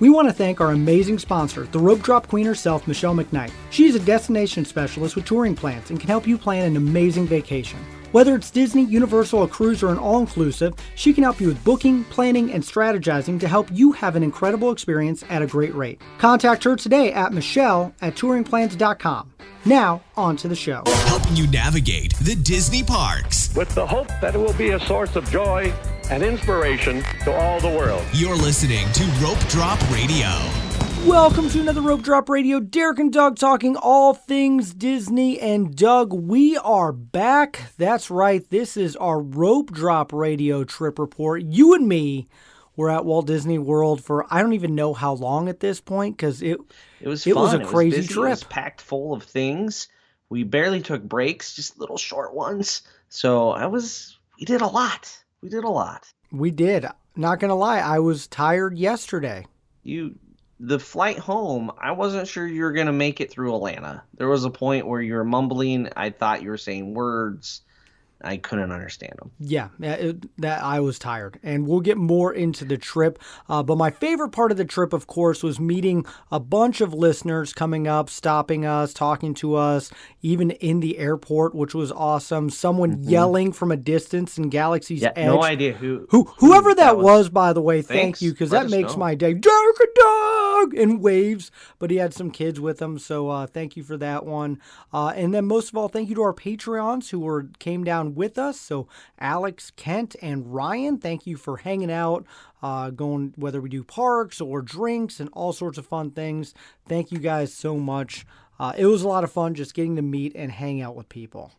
We want to thank our amazing sponsor, the Rope Drop Queen herself, Michelle McKnight. She's a destination specialist with touring plans and can help you plan an amazing vacation. Whether it's Disney, Universal, a cruise, or an all-inclusive, she can help you with booking, planning, and strategizing to help you have an incredible experience at a great rate. Contact her today at michelle@touringplans.com. Now, on to the show. Helping you navigate the Disney parks. With the hope that it will be a source of joy and inspiration to all the world. You're listening to Rope Drop Radio. Welcome to another Rope Drop Radio. Derek and Doug talking all things Disney. And Doug, we are back. That's right. This is our Rope Drop Radio trip report. You and me were at Walt Disney World for I don't even know how long at this point because it was fun. Was a crazy trip. It was packed full of things. We barely took breaks, just little short ones. So we did a lot. We did. Not going to lie, I was tired yesterday. The flight home, I wasn't sure you were going to make it through Atlanta. There was a point where you were mumbling. I thought you were saying words. I couldn't understand them. Yeah, that I was tired. And we'll get more into the trip. But my favorite part of the trip, of course, was meeting a bunch of listeners coming up, stopping us, talking to us, even in the airport, which was awesome. Someone yelling from a distance in Galaxy's Edge. No idea whoever that was, by the way, thank you, because that makes my day. Derek and Doug! In waves. But he had some kids with him, so thank you for that one. And then most of all, thank you to our Patreons who came down with us. So Alex, Kent, and Ryan, thank you for hanging out, going whether we do parks or drinks and all sorts of fun things. Thank you guys so much. It was a lot of fun just getting to meet and hang out with people.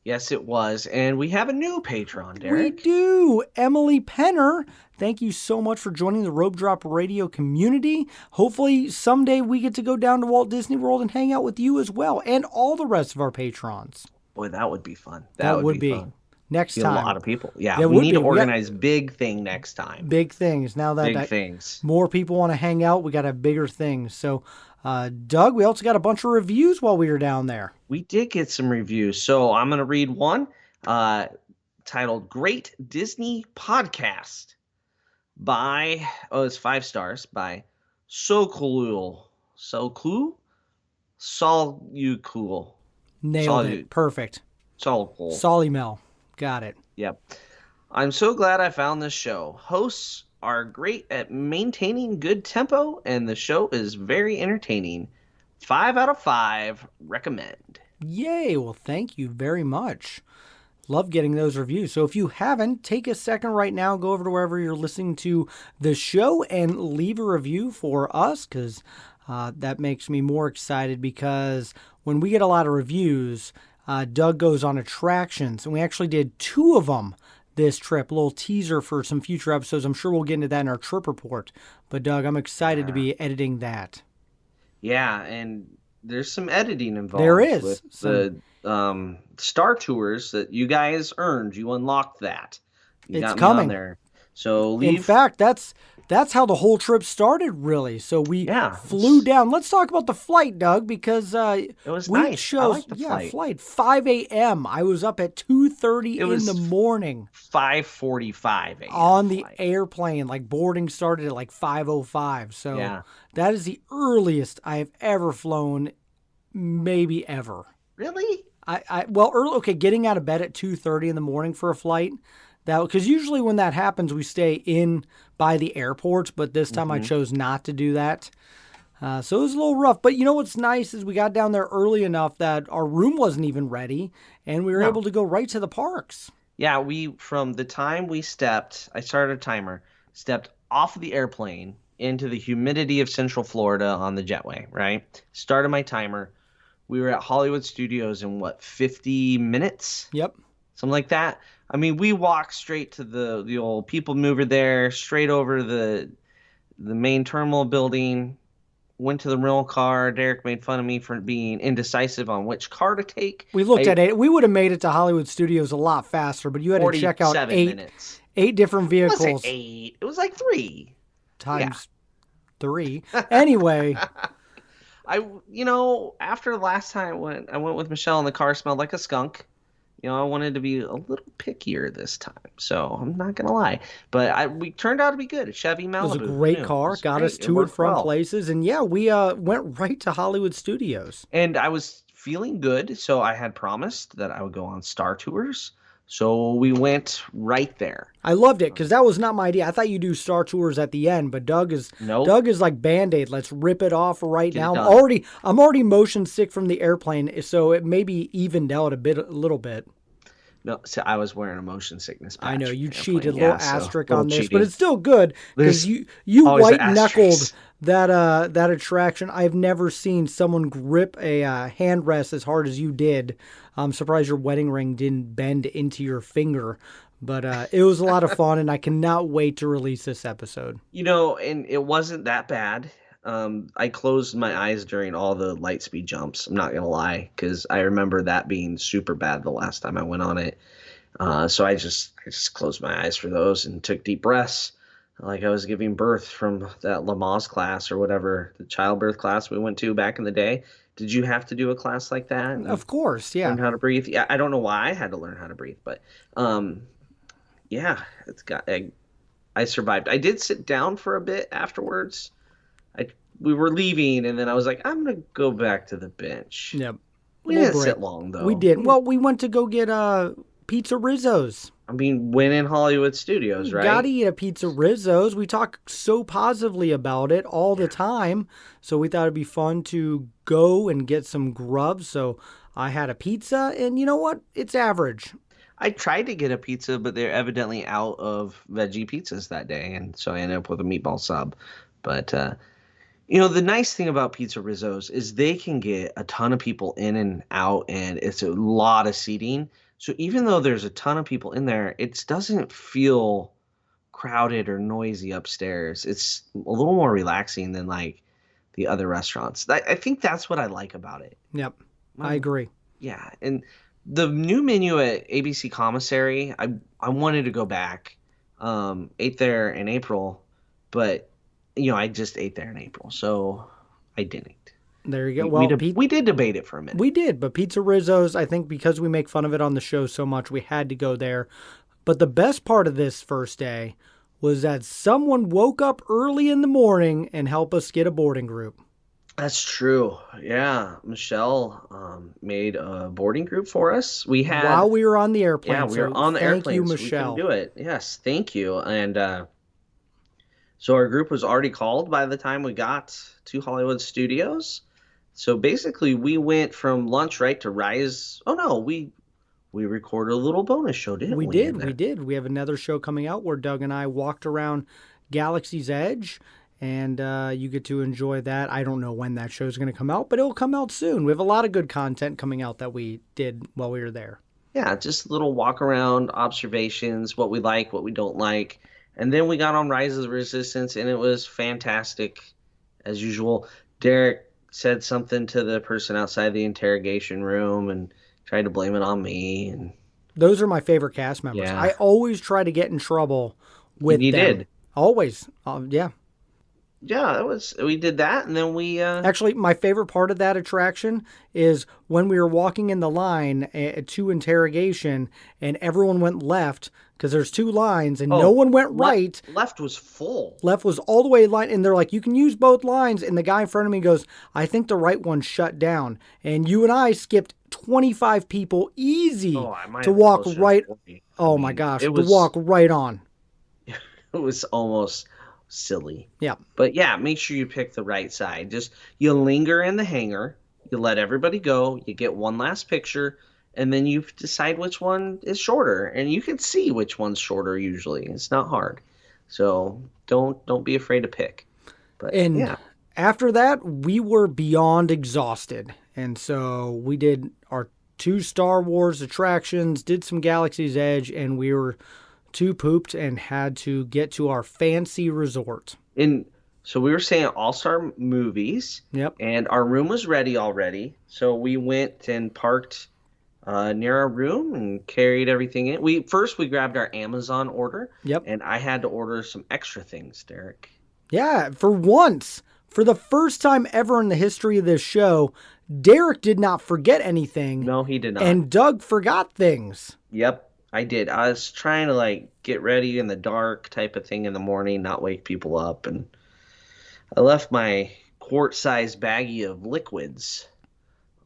Yes, it was. And we have a new patron, Derek. We do. Emily Penner. Thank you so much for joining the Rope Drop Radio community. Hopefully someday we get to go down to Walt Disney World and hang out with you as well and all the rest of our patrons. Boy, that would be fun. That would be fun. Next time. A lot of people. Yeah, we need to organize big thing next time. Big things. Now that more people want to hang out, we got to have bigger things. So, Doug, we also got a bunch of reviews while we were down there. We did get some reviews. So I'm going to read one titled Great Disney Podcast by, it's 5 stars, by Sokulul. Nailed it. Perfect. Solly Mel. Got it. Yep. I'm so glad I found this show. Hosts are great at maintaining good tempo, and the show is very entertaining. 5 out of 5. Recommend. Yay. Well, thank you very much. Love getting those reviews. So if you haven't, take a second right now, go over to wherever you're listening to the show and leave a review for us, because that makes me more excited, because when we get a lot of reviews, Doug goes on attractions, and we actually did 2 of them this trip. A little teaser for some future episodes. I'm sure we'll get into that in our trip report. But Doug, I'm excited to be editing that. Yeah, and there's some editing involved. There is. With the Star Tours that you guys earned. You unlocked that. It's coming. On there. So in fact, that's how the whole trip started, really. So we flew down. Let's talk about the flight, Doug, because it was nice. I liked the flight. 5 a.m. I was up at 2:30 in the morning. 5:45 a.m. on the airplane. Like boarding started at like 5:05. So that is the earliest I have ever flown, maybe ever. Really? Getting out of bed at 2:30 in the morning for a flight. Because usually when that happens, we stay in by the airports, but this time I chose not to do that. So it was a little rough. But you know what's nice is we got down there early enough that our room wasn't even ready, and we were able to go right to the parks. Yeah, from the time we stepped, I started a timer, stepped off of the airplane into the humidity of Central Florida on the jetway, right? Started my timer. We were at Hollywood Studios in, 50 minutes? Yep. Something like that. I mean, we walked straight to the old people mover there, straight over the main terminal building, went to the rental car. Derek made fun of me for being indecisive on which car to take. We looked at it. We would have made it to Hollywood Studios a lot faster, but you had to check out 8 different vehicles. It wasn't 8. It was like 3. Times 3. Anyway. After the last time I went with Michelle and the car smelled like a skunk. I wanted to be a little pickier this time, so I'm not gonna lie. But we turned out to be good. Chevy It was a Malibu, who great knew? It car, was got us great. It to and worked from well. places, and yeah, we went right to Hollywood Studios. And I was feeling good, so I had promised that I would go on Star Tours. So we went right there. I loved it because that was not my idea. I thought you do Star Tours at the end, but Nope, Doug is like Band-Aid. Let's rip it off right get it now. done. I'm already motion sick from the airplane, so it maybe evened out a little bit. No, so I was wearing a motion sickness I know patch. you On the airplane. cheated, a little Yeah, so a asterisk little on this, but cheating. it's still good because There's you always an white knuckled asterisk. that attraction. I've never seen someone grip a handrest as hard as you did. I'm surprised your wedding ring didn't bend into your finger, but it was a lot of fun, and I cannot wait to release this episode. And it wasn't that bad. I closed my eyes during all the light speed jumps. I'm not gonna lie, because I remember that being super bad the last time I went on it. So I just closed my eyes for those and took deep breaths, like I was giving birth from that Lamaze class or whatever, the childbirth class we went to back in the day. Did you have to do a class like that and Of course, yeah. learn how to breathe? Yeah, I don't know why I had to learn how to breathe, but yeah, I survived. I did sit down for a bit afterwards. I We were leaving, and then I was like, I'm gonna go back to the bench. Yep. We Little didn't break. sit long though. We did. Well, we went to go get pizza Rizzo's. I mean, when in Hollywood Studios, Gotta right? eat a pizza Rizzo's. We talk so positively about it all the time. So we thought it'd be fun to go and get some grub. So I had a pizza, and you know what? It's average. I tried to get a pizza, but they're evidently out of veggie pizzas that day, and so I ended up with a meatball sub. But the nice thing about Pizza Rizzo's is they can get a ton of people in and out, and it's a lot of seating. So even though there's a ton of people in there, it doesn't feel crowded or noisy upstairs. It's a little more relaxing than like the other restaurants. I think that's what I like about it. Yep. I agree. Yeah, and the new menu at ABC Commissary, I wanted to go back. Ate there in April, but I just ate there in April, so I didn't. There you go. We, Well, we did debate it for a minute. we did, but Pizza Rizzo's, I think because we make fun of it on the show so much, we had to go there. But the best part of this first day was that someone woke up early in the morning and helped us get a boarding group. That's true. Yeah, Michelle made a boarding group for us. We had While we were on the airplane. Yeah, we were So on the thank you, airplane, so we couldn't Michelle. do it. Yes, thank you. And so our group was already called by the time we got to Hollywood Studios. So basically, we went from lunch right to Rise. Oh no, we recorded a little bonus show, didn't we? We did. in there? We did. We have another show coming out where Doug and I walked around Galaxy's Edge, and you get to enjoy that. I don't know when that show is going to come out, but it will come out soon. We have a lot of good content coming out that we did while we were there. Yeah, just little walk around observations, what we like, what we don't like. And then we got on Rise of the Resistance, and it was fantastic as usual. Derek said something to the person outside the interrogation room and tried to blame it on me. And Those are my favorite cast members. Yeah. I always try to get in trouble with you them. did. Always. Yeah. Yeah, we did that, and then we Actually, my favorite part of that attraction is when we were walking in the line to interrogation and everyone went left because there's two lines and no one went right. Left was full. Left was all the way line, and they're like, you can use both lines. And the guy in front of me goes, I think the right one shut down. And you and I skipped 25 people easy I might to have been walk closer to right. 40. Oh I my mean, gosh, it to was walk right on. it was almost silly. Yeah. But yeah, make sure you pick the right side. Just you linger in the hangar, you let everybody go, you get one last picture, and then you decide which one is shorter. And you can see which one's shorter usually. It's not hard. So don't be afraid to pick. But And yeah. after that, we were beyond exhausted. And so we did our 2 Star Wars attractions, did some Galaxy's Edge, and we were too pooped and had to get to our fancy resort. And so we were saying all-star movies. Yep. And our room was ready already. So we went and parked near our room and carried everything in. We grabbed our Amazon order. Yep. And I had to order some extra things, Derek. Yeah, for once For the first time ever in the history of this show, Derek did not forget anything, No, he did not. and Doug forgot things. Yep, I did. I was trying to like get ready in the dark type of thing in the morning, not wake people up, and I left my quart-sized baggie of liquids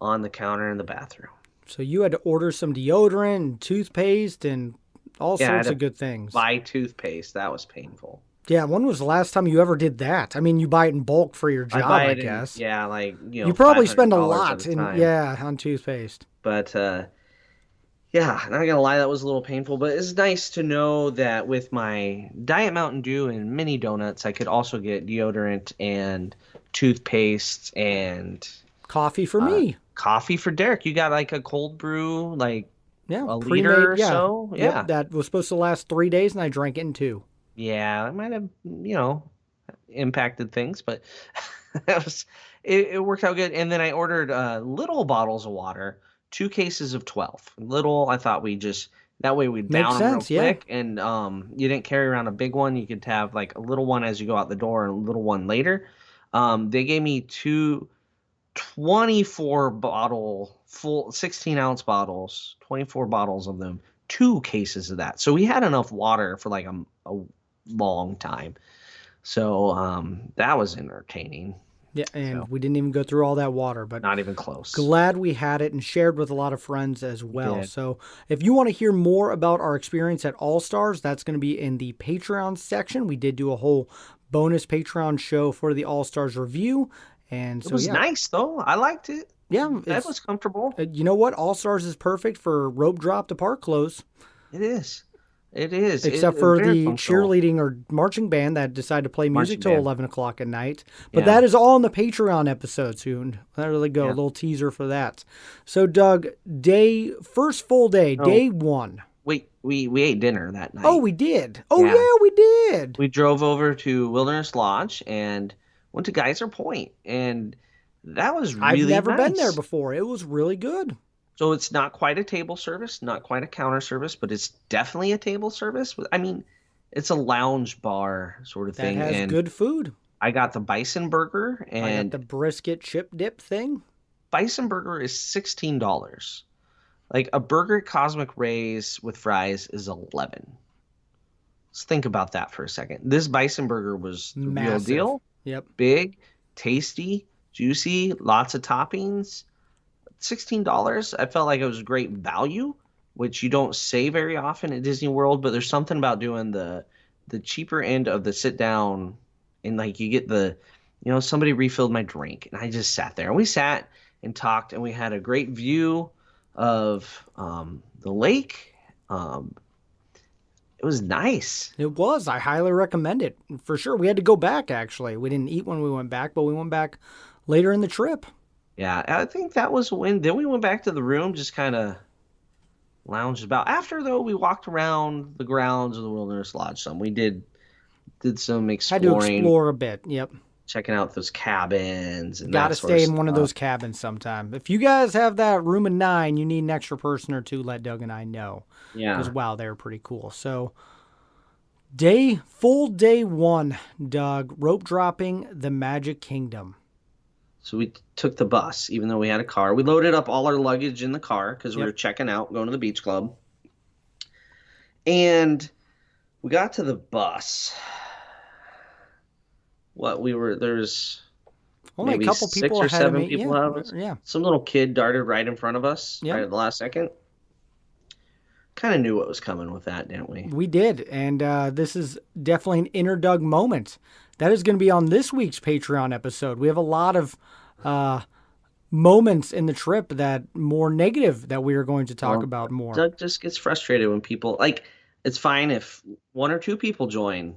on the counter in the bathroom. So you had to order some deodorant and toothpaste and all Yeah, I had sorts to of good things. buy toothpaste. That was painful. Yeah, when was the last time you ever did that? I mean, you buy it in bulk for your job, buy I it in, guess. yeah, like, You probably spend a $500 lot at a time. on toothpaste. But yeah, not gonna lie, that was a little painful. But it's nice to know that with my Diet Mountain Dew and mini donuts, I could also get deodorant and toothpaste and Coffee for me. coffee for Derek. You got like a cold brew, like Yeah, a pre-made. liter or Yeah, so. Yep, Yeah, that was supposed to last 3 days, and I drank it in 2. yeah, it might have, impacted things, but it worked out good. And then I ordered little bottles of water, 2 cases of 12. Little, I thought that way we'd Makes down them real sense, yeah. quick, and you didn't carry around a big one. You could have like a little one as you go out the door and a little one later. They gave me 24 bottle, full 16-ounce bottles, 24 bottles of them, 2 cases of that. So we had enough water for like a long time. So that was entertaining. Yeah, and So, we didn't even go through all that water, but not even close. glad we had it and shared with a lot of friends as well. did. So if you want to hear more about our experience at All Stars, that's going to be in the Patreon section. We did do a whole bonus Patreon show for the All Stars review. And so It was yeah, nice though. I liked it. yeah, That was comfortable. you know what? All Stars is perfect for rope drop to park close. It is. It is. Except It's for very the functional. cheerleading or marching band that decided to play music Marching till band. 11 o'clock at night. But Yeah. that is all in the Patreon episode soon. There we go. Yeah. A little teaser for that. So, Doug, first full day, Oh. day 1. Wait, we ate dinner that night. Oh, we did. Oh, Yeah. yeah, we did. We drove over to Wilderness Lodge and went to Geyser Point, and that was really I've never been nice. there before. It was really good. So it's not quite a table service, not quite a counter service, but it's definitely a table service. I mean, it's a lounge bar sort of That thing. has And good food. I got the bison burger, I got and the brisket chip dip thing. bison burger is $16. Like a burger at Cosmic Ray's with fries is 11. Let's think about that for a second. This bison burger was the real Massive. deal. Yep. Big, tasty, juicy, lots of toppings. $16. I felt like it was great value, which you don't say very often at Disney World, but there's something about doing the cheaper end of the sit down, and like you get somebody refilled my drink and I just sat there and we sat and talked and we had a great view of the lake. It was nice. It was. I highly recommend it. For sure. We had to go back, actually. We didn't eat when we went back, but we went back later in the trip. Yeah, I think that was when. Then we went back to the room, just kind of lounged about. After though, we walked around the grounds of the Wilderness Lodge. We did some Had to exploring, explore a bit. Yep. checking out those cabins and Got that to sort of stay in one of stuff. those cabins sometime. If you guys have that room of 9, you need an extra person or two, let Doug and I know. Yeah, Because, wow, they're pretty cool. So, full day 1, Doug, rope dropping the Magic Kingdom. so we took the bus, even though we had a car. We loaded up all our luggage in the car because we Yep. were checking out, going to the beach club. And we got to the bus. There's Only maybe a couple 6 people or ahead of 7 me. people Yeah. ahead of us. Yeah. Some little kid darted right in front of us Yep. right at the last second. Kind of knew what was coming with that, didn't we? We did, and this is definitely an inner Doug moment. That is going to be on this week's Patreon episode. We have a lot of moments in the trip that more negative that we are going to talk Well, about more. Doug just gets frustrated when people it's fine if 1 or 2 people join,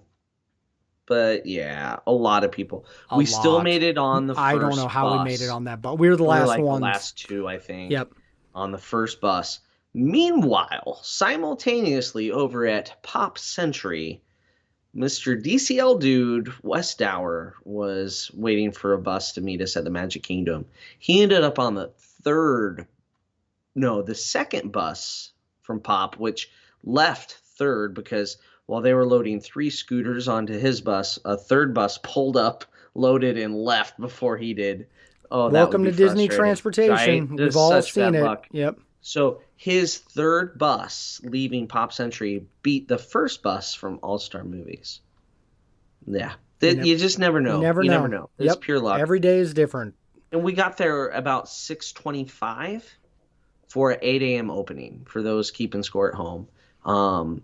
but yeah, a lot of people. We still lot. made it on the first I don't know how we bus. made it on that, but we were the We were last like ones. the last 2, I think. Yep. On the first bus. Meanwhile, simultaneously over at Pop Century, Mr. DCL Dude Westhour was waiting for a bus to meet us at the Magic Kingdom. He ended up on the second bus from Pop, which left third because while they were loading 3 scooters onto his bus, a third bus pulled up loaded and left before he did. Oh, that would Welcome be to Disney frustrating, right? transportation. We've Just all such seen bad it. luck. Yep. So his third bus leaving Pop Century beat the first bus from All Star Movies. Yeah, you just never You know. never You never know. know. It's Yep. pure luck. Every day is different. And we got there about 6:25 for an 8 a.m. opening for those keeping score at home. Um,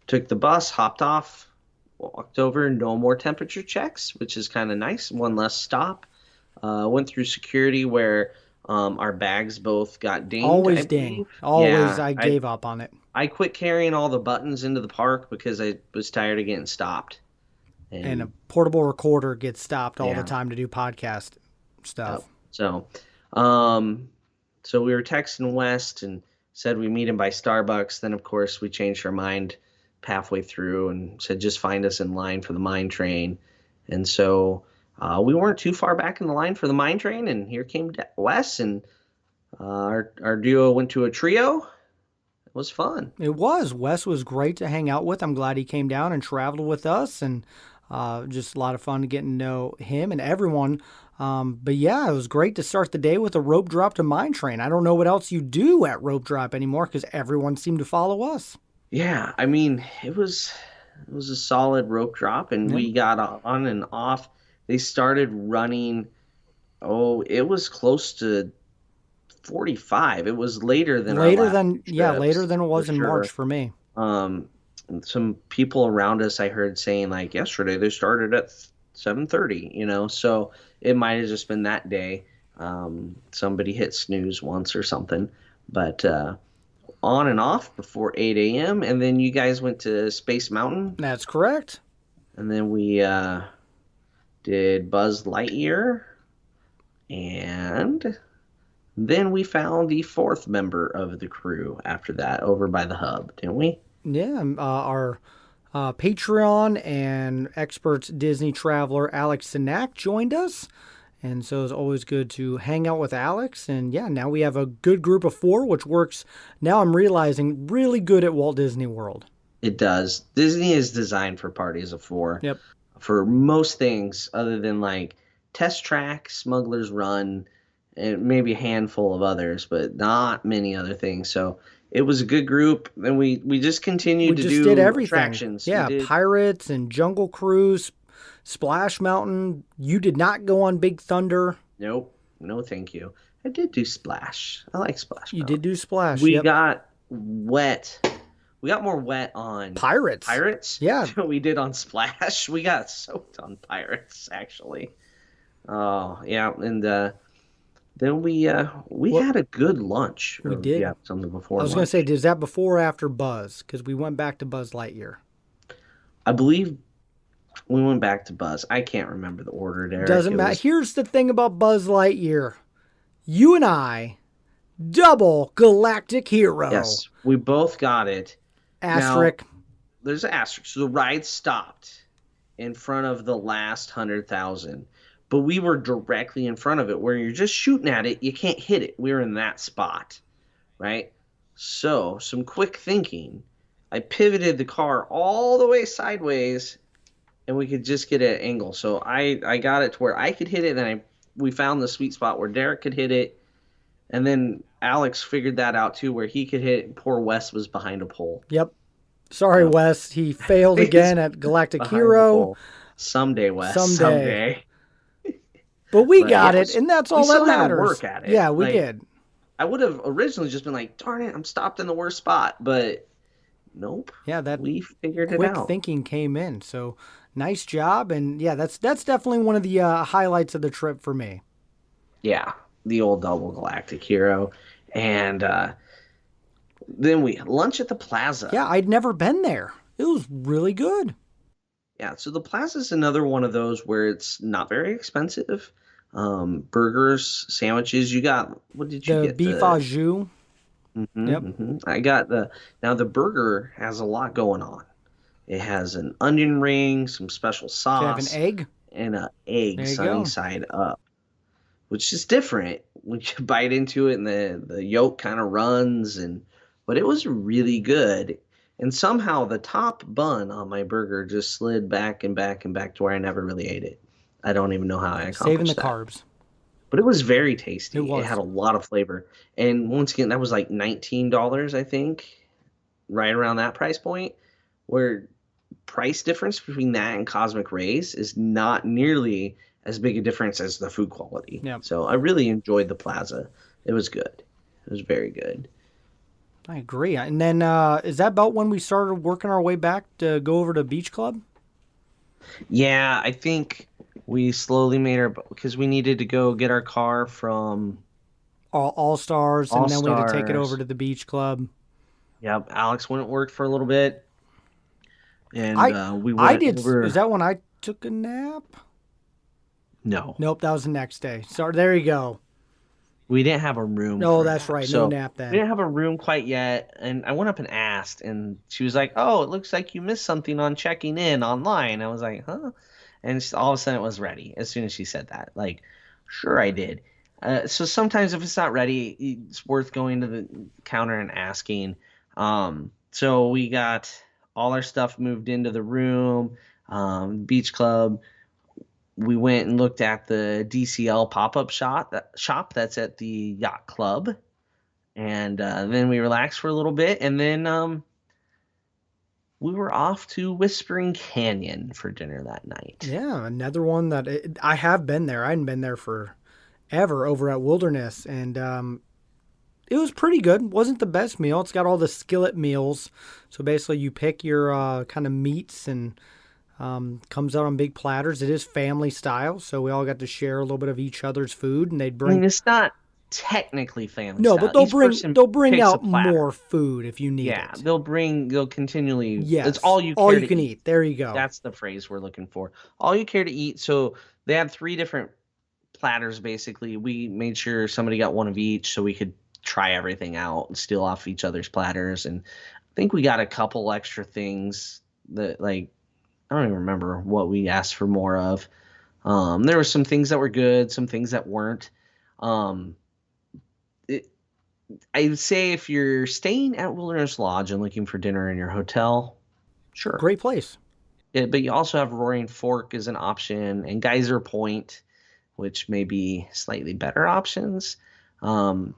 Took the bus, hopped off, walked over, no more temperature checks, which is kind of nice. One less stop. Went through security where our bags both got dinged, I Always ding. believe. Always Yeah, I gave up on it. I quit carrying all the buttons into the park because I was tired of getting stopped. And a And portable recorder gets stopped all the yeah, time to do podcast yep. stuff. Um, so we were texting West and said we meet him by Starbucks. Then, of course, we changed our mind halfway through and said just find us in line for the mine train. And so we weren't too far back in the line for the mine train, and here came Wes, and our duo went to a trio. It was fun. It was. Wes was great to hang out with. I'm glad he came down and traveled with us, and just a lot of fun getting to know him and everyone. But yeah, it was great to start the day with a rope drop to mine train. I don't know what else you do at rope drop anymore because everyone seemed to follow us. Yeah, I mean, it was a solid rope drop, and Yep. we got on and off. They started running. Oh, it was close to 45. It was later than our Later last than two later trips, than it for was in March sure. for me. Um, some people around us I heard saying like yesterday they started at 7:30, so it might have just been that day. Somebody hit snooze once or something, but on and off before 8 a.m. And then you guys went to Space Mountain, That's correct. and then we did Buzz Lightyear, and then we found the fourth member of the crew after that over by the hub, didn't we? Yeah, our Patreon and expert Disney traveler Alex Sinak joined us. And so it's always good to hang out with Alex. And yeah, now we have a good group of four, which works, now I'm realizing, really good at Walt Disney World. It does. Disney is designed for parties of four. Yep. For most things other than like Test Track, Smuggler's Run, and maybe a handful of others, but not many other things. So it was a good group, and we just We continued to just did do everything. attractions. We Yeah, did. Pirates and Jungle Cruise, Splash Mountain. You did not go on Big Thunder. Nope, no, thank you. I did do Splash. I like Splash You Mountain. did do Splash. We Yep. got wet. We got more wet on Pirates. Yeah. than we did on Splash. We got soaked on Pirates, actually. Oh, yeah, and then we had a good lunch. We Or, did. Yeah, something before I was going to lunch. say, is that before or after Buzz? Because we went back to Buzz Lightyear. I believe we went back to Buzz. I can't remember the order, Derek. Doesn't It matter. was- Here's the thing about Buzz Lightyear. You and I, double galactic hero. Yes, we both got it. Asterisk. There's an asterisk. So the ride stopped in front of the last 100,000, but we were directly in front of it where you're just shooting at it. You can't hit it. We were in that spot, right? So some quick thinking. I pivoted the car all the way sideways, and we could just get an angle. So I got it to where I could hit it, and we found the sweet spot where Derek could hit it, and then Alex figured that out too, where he could hit it, and poor Wes was behind a pole. Yep. Sorry, Wes. He failed again at Galactic Behind the Hero. pole. Someday, Wes. Someday. Someday. But we But, got yeah, it, and that's all we that still had to matters. work at it. Yeah, we Like, did. I would have originally just been like, darn it, I'm stopped in the worst spot. But nope. Yeah, that We figured it quick out. thinking came in. So nice job. And yeah, that's definitely one of the highlights of the trip for me. Yeah, the old double galactic hero. And then we lunch at the plaza. Yeah, I'd never been there. It was really good. Yeah, so the plaza is another one of those where it's not very expensive. Burgers, sandwiches. You got, what did you The get? beef au jus. Yep. I got now the burger has a lot going on. It has an onion ring, some special Do you have an sauce, egg? and an egg There you sunny go. side up, which is different when you bite into it and the yolk kind of runs, but it was really good. And somehow the top bun on my burger just slid back and back and back to where I never really ate it. I don't even know how I Saving the accomplished that. carbs. But it was very It tasty. It was. had a lot of flavor. And once again, that was like $19, I think, right around that price point, where price difference between that and Cosmic Rays is not nearly as big a difference as the food quality. Yeah. So I really enjoyed the plaza. It was good. It was very good. I agree. And then is that about when we started working our way back to go over to Beach Club? Yeah, I think we slowly made our because we needed to go get our car from All Stars, All and then we had to take it over Stars. to the Beach Club. Yep, Alex went and worked for a little bit, and I we I went did. Is over. that when I took a nap? No, Nope, that was the next day. Sorry, there you go. we didn't have a room No, for a that's nap, right. No so nap we then. didn't have a room quite yet. And I went up and asked, and she was like, "Oh, it looks like you missed something on checking in online." I was like, "Huh?" And all of a sudden, it was ready as soon as she said that. Like, sure, I did. So sometimes if it's not ready, it's worth going to the counter and asking. So we got all our stuff moved into the room. Beach Club. We went and looked at the DCL pop-up shop that's at the yacht club, and then we relaxed for a little bit, and then we were off to Whispering Canyon for dinner that night. Yeah, another one that I have been there. I hadn't been there for ever over at Wilderness, and it was pretty good. Wasn't the best meal. It's got all the skillet meals, so basically you pick your kind of meats and comes out on big platters. It is family style, so we all got to share a little bit of each other's food, and they'd I mean, bring. it's not technically family No, but style. Each person they'll bring picks a out platter. more food if you need Yeah, it. they'll continually. It's Yes, all you all care you to can eat. eat. There you go. That's the phrase we're looking for. All you care to eat. So they had three different platters basically. We made sure somebody got one of each so we could try everything out and steal off each other's platters. And I think we got a couple extra things that like I don't even remember what we asked for more of. There were some things that were good, some things that weren't. Um, I would say if you're staying at Wilderness Lodge and looking for dinner in your hotel, sure. Great place. But you also have Roaring Fork as an option and Geyser Point, which may be slightly better options. Um,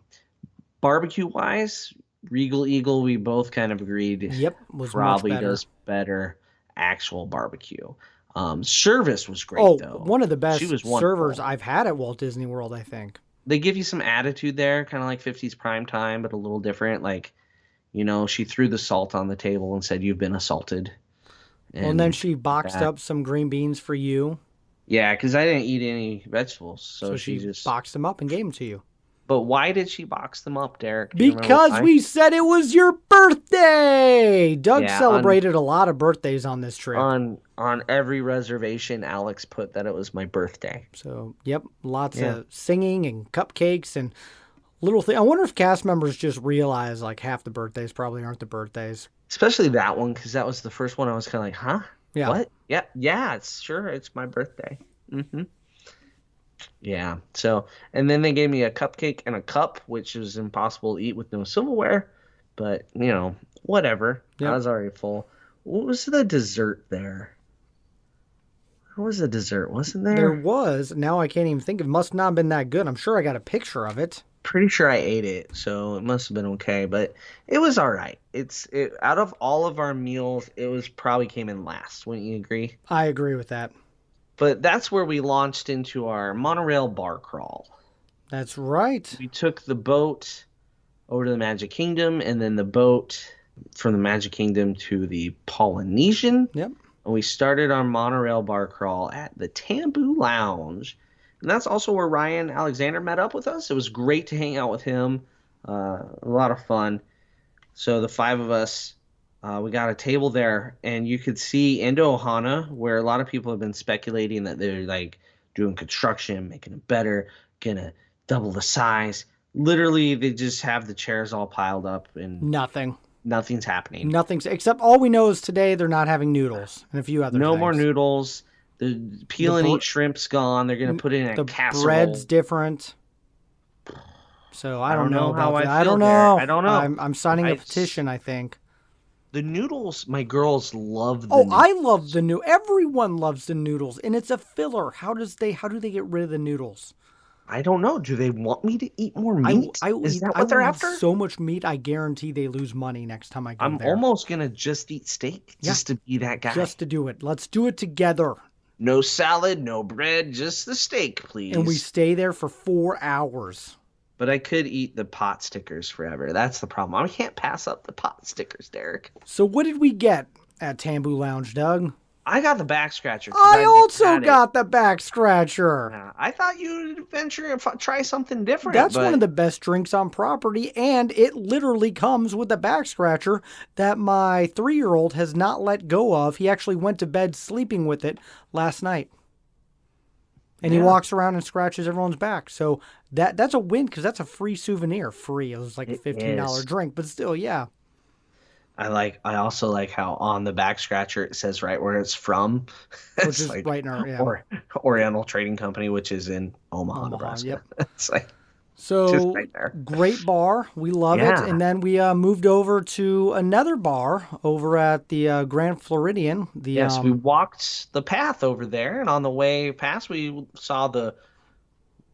Barbecue wise, Regal Eagle, we both kind of agreed Yep, was much probably better. does better actual barbecue. Service was great Oh, though. one of the She best was servers wonderful. I've had at Walt Disney World, I think. They give you some attitude there, kind of like 50s prime time, but a little different. Like, she threw the salt on the table and said, "You've been assaulted." Well, and then And she boxed that, up some green beans for you. yeah, because I didn't eat any vegetables, so So she she just. boxed them up and gave them to you. But why did she box them up, Derek? Do you remember Because why? we said it was your birthday! Doug Yeah, on celebrated a lot of birthdays on this trip. on every reservation, Alex put that it was my birthday. So, yep, lots Yeah. of singing and cupcakes and little things. I wonder if cast members just realize like half the birthdays probably aren't the birthdays. Especially that one, because that was the first one I was kind of like, huh? Yeah. What? Yeah, it's my birthday. Yeah. So, and then they gave me a cupcake and a cup, which was impossible to eat with no silverware. But, whatever. Yep. I was already full. What was the dessert there? What was the dessert? Wasn't There there? was. Now I can't even think. It must not have been that good. I'm sure I got a picture of it. Pretty sure I ate it, so it must have been okay. But it was all right. Out of all of our meals, it was probably came in last. Wouldn't you agree? I agree with that. But that's where we launched into our monorail bar crawl. That's right. We took the boat over to the Magic Kingdom, and then the boat from the Magic Kingdom to the Polynesian. Yep. And we started our monorail bar crawl at the Tambu Lounge. And that's also where Ryan Alexander met up with us. It was great to hang out with him. A lot of fun. So the five of us, we got a table there, and you could see Indo Ohana, where a lot of people have been speculating that they're like doing construction, making it better, gonna double the size. Literally, they just have the chairs all piled up, and Nothing. nothing's happening. Nothing's except all we know is today they're not having noodles and a few other No things. more noodles. The peel and br- eat shrimp's gone. They're gonna put it in a The casserole. bread's different. So I don't know how about I that. I feel don't there. know. I don't know. I'm signing a It's- petition, I think. The noodles, my girls love the Oh, noodles. I love the new. Everyone loves the noodles, and it's a filler. How do they get rid of the noodles? I don't know. Do they want me to eat more I will, meat? I will Is eat that I what will they're eat after? so much meat. I guarantee they lose money next time I go I'm there. almost gonna just eat steak Yeah, just to be that guy. just to do it. Let's do it together. No salad, no bread, just the steak, And we please. stay there for 4 hours. But I could eat the pot stickers forever. That's the problem. I can't pass up the pot stickers, Derek. So what did we get at Tambu Lounge, Doug? I got the back scratcher because I I've never also had it. got the back scratcher. Yeah, I thought you'd venture and try something different, That's one of but the best drinks on property, and it literally comes with a back scratcher that my 3-year-old has not let go of. He actually went to bed sleeping with it last night. And he Yeah. walks around and scratches everyone's back. So that's a win because that's a free souvenir. Free. It was like a it $15 is. drink, but still, yeah. I also like how on the back scratcher it says right where it's from. Which It's is like right in our, yeah, or Oriental Trading Company, which is in Omaha, Omaha. Nebraska. Yep. It's like just So right there. great bar. We love it. Yeah. And then we moved over to another bar over at the Grand Floridian. The Yes, we walked the path over there, and on the way past, we saw the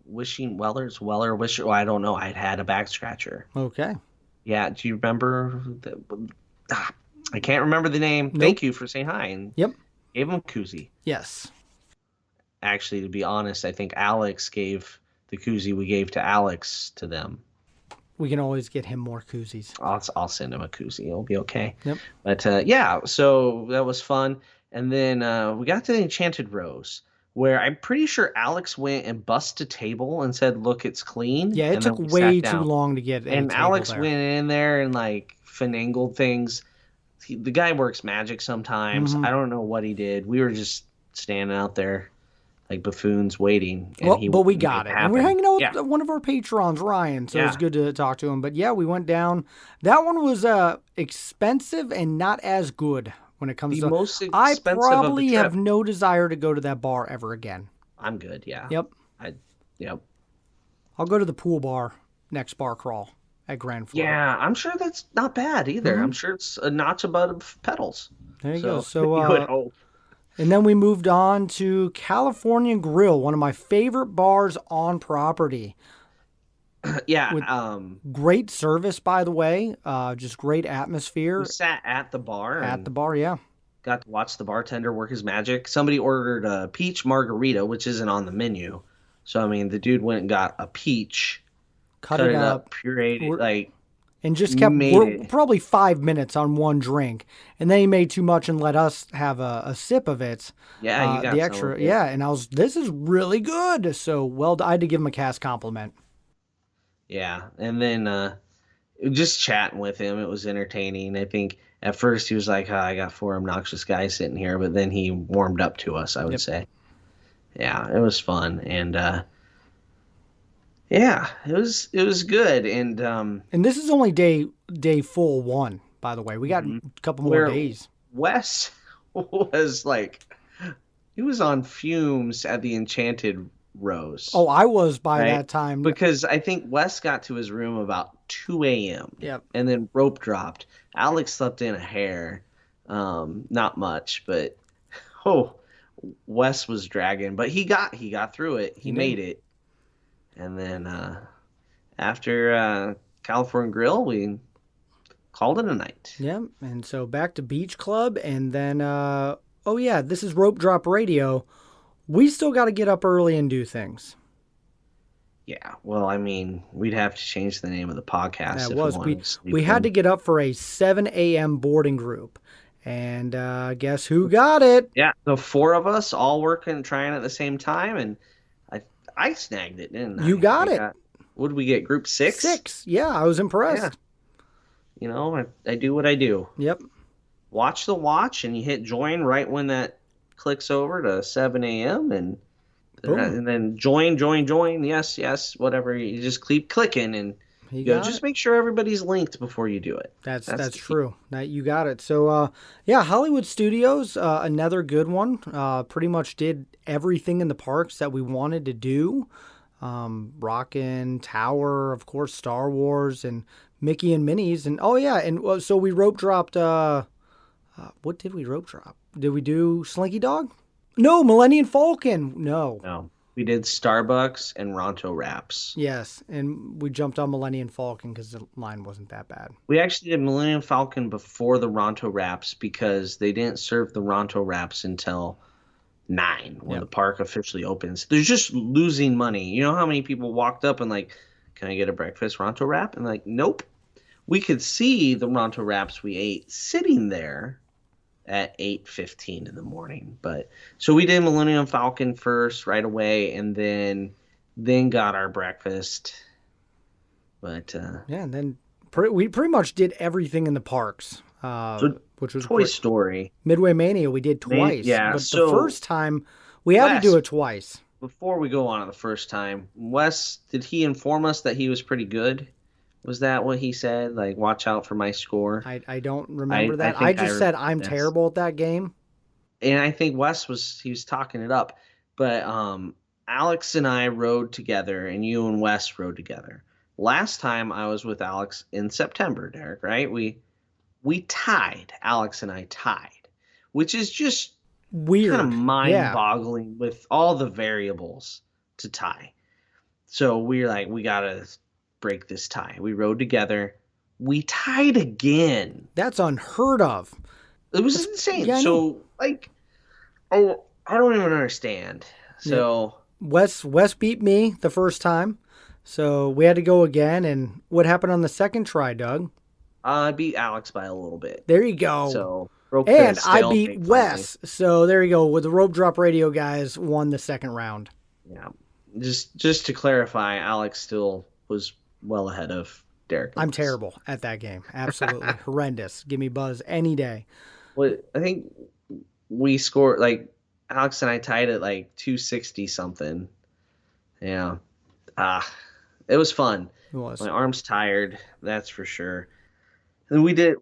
Wishing Wellers, Weller Wish. Oh, I don't know. I'd had a back scratcher. Okay. Yeah, do you remember? I can't remember the name. Nope. Thank you for saying hi and Yep. gave him a koozie. Yes. Actually, to be honest, I think Alex gave the koozie we gave to Alex to them. We can always get him more koozies. I'll send him a koozie. It'll be okay. Yep. But yeah, so that was fun. And then we got to the Enchanted Rose, where I'm pretty sure Alex went and bussed a table and said, "Look, it's clean." Yeah, it And took then we way sat too down. long to get a And table Alex there. went in there and like finagled things. The guy works magic sometimes. Mhm. I don't know what he did. We were just standing out there like buffoons waiting, and Well, he but we made got it. And happen. we're hanging out Yeah, with one of our patrons, Ryan, so it's yeah. good to talk to him. But yeah, we went down. That one was expensive and not as good when it comes The to. most I expensive of the probably trip. have no desire to go to that bar ever again. I'm good. Yeah. Yep. Yep. I'll go to the pool bar next bar crawl at Grand Floridian. Yeah, I'm sure that's not bad either. I'm sure it's a notch above pedals. There you So, go. So, you would hope. and then we moved on to California Grill, one of my favorite bars on property. Yeah, Great service, by the way. Just great atmosphere we sat at the bar at and the bar. Yeah. got to watch the bartender work his magic. Somebody ordered a peach margarita, which isn't on the menu. So I mean, the dude went and got a peach, Cut it up, pureed it, like and just kept made it. probably 5 minutes on one drink, and then he made too much and let us have a sip of it. Yeah, you got the some extra, of it. yeah. And this is really good. So I had to give him a cast compliment. Yeah, and then just chatting with him, it was entertaining. I think at first he was like, I got 4 obnoxious guys sitting here, but then he warmed up to us, I would say. Yeah, it was fun, and yeah, it was good, and And this is only day full one, by the way. We got a couple more Where- days. Wes was like, he was on fumes at the Enchanted Rose. Oh, I was by Right. that time. Because I think Wes got to his room about 2 a.m. Yep. And then rope dropped. Alex slept in a hair. Not much, but Wes was dragging. But he got through it. He did. made it. And then after California Grill, we called it a night. Yeah, and so back to Beach Club, and then oh yeah, this is Rope Drop Radio. We still got to get up early and do things. Yeah, well, I mean, we'd have to change the name of the podcast. That if was we wanted to sleep we had in. to get up for a 7 a.m. boarding group, and guess who got it? Yeah, the 4 of us all working, trying at the same time, and I snagged it, didn't I? You got I it. What did we get? Group 6? 6. Yeah, I was impressed. Yeah. You know, I do what I do. Yep. Watch the watch, and you hit join right when that clicks over to 7 a.m. Boom. And then join, yes, whatever. You just keep clicking, and You go. got Just it. make sure everybody's linked before you do it. That's the key. true. That you got it. So yeah, Hollywood Studios, another good one. Pretty much did everything in the parks that we wanted to do. Rockin' Tower, of course, Star Wars, and Mickey and Minnie's, and oh yeah, and so we rope dropped. What did we rope drop? Did we do Slinky Dog? No, Millennium Falcon. No. No, we did Starbucks and Ronto Wraps. Yes, and we jumped on Millennium Falcon because the line wasn't that bad. We actually did Millennium Falcon before the Ronto Wraps because they didn't serve the Ronto Wraps until 9 when the park officially opens. They're just losing money. You know how many people walked up and like, can I get a breakfast Ronto Wrap? And like, nope. We could see the Ronto Wraps we ate sitting there at 8:15 in the morning. But so we did Millennium Falcon first right away, and then got our breakfast. But yeah, and then we pretty much did everything in the parks, which was Toy great. Story. Midway Mania we did twice. Yeah, but so the first time we had to do it twice. Before we go on to the first time, Wes, did he inform us that he was pretty good? Was that what he said? Like, watch out for my score? I don't remember that. I just said I'm terrible at that game. And I think Wes he was talking it up. But Alex and I rode together, and you and Wes rode together. Last time I was with Alex in September, Derek, right? We tied. Alex and I tied, which is just weird, kind of mind-boggling with all the variables to tie. So we're like, we gotta break this tie. We rode together. We tied again. That's unheard of. It was insane. Yeah, so like, oh, I don't even understand. So Wes beat me the first time, so we had to go again. And what happened on the second try, Doug? I beat Alex by a little bit. There you go. So and I beat Wes. So there you go. With the Rope Drop Radio guys won the second round. Yeah. Just to clarify, Alex still was well ahead of Derek. I'm terrible at that game. Absolutely horrendous. Give me Buzz any day. Well, I think we scored like Alex and I tied at like 260 something. Yeah. It was fun. It was. My arm's tired, that's for sure. And we did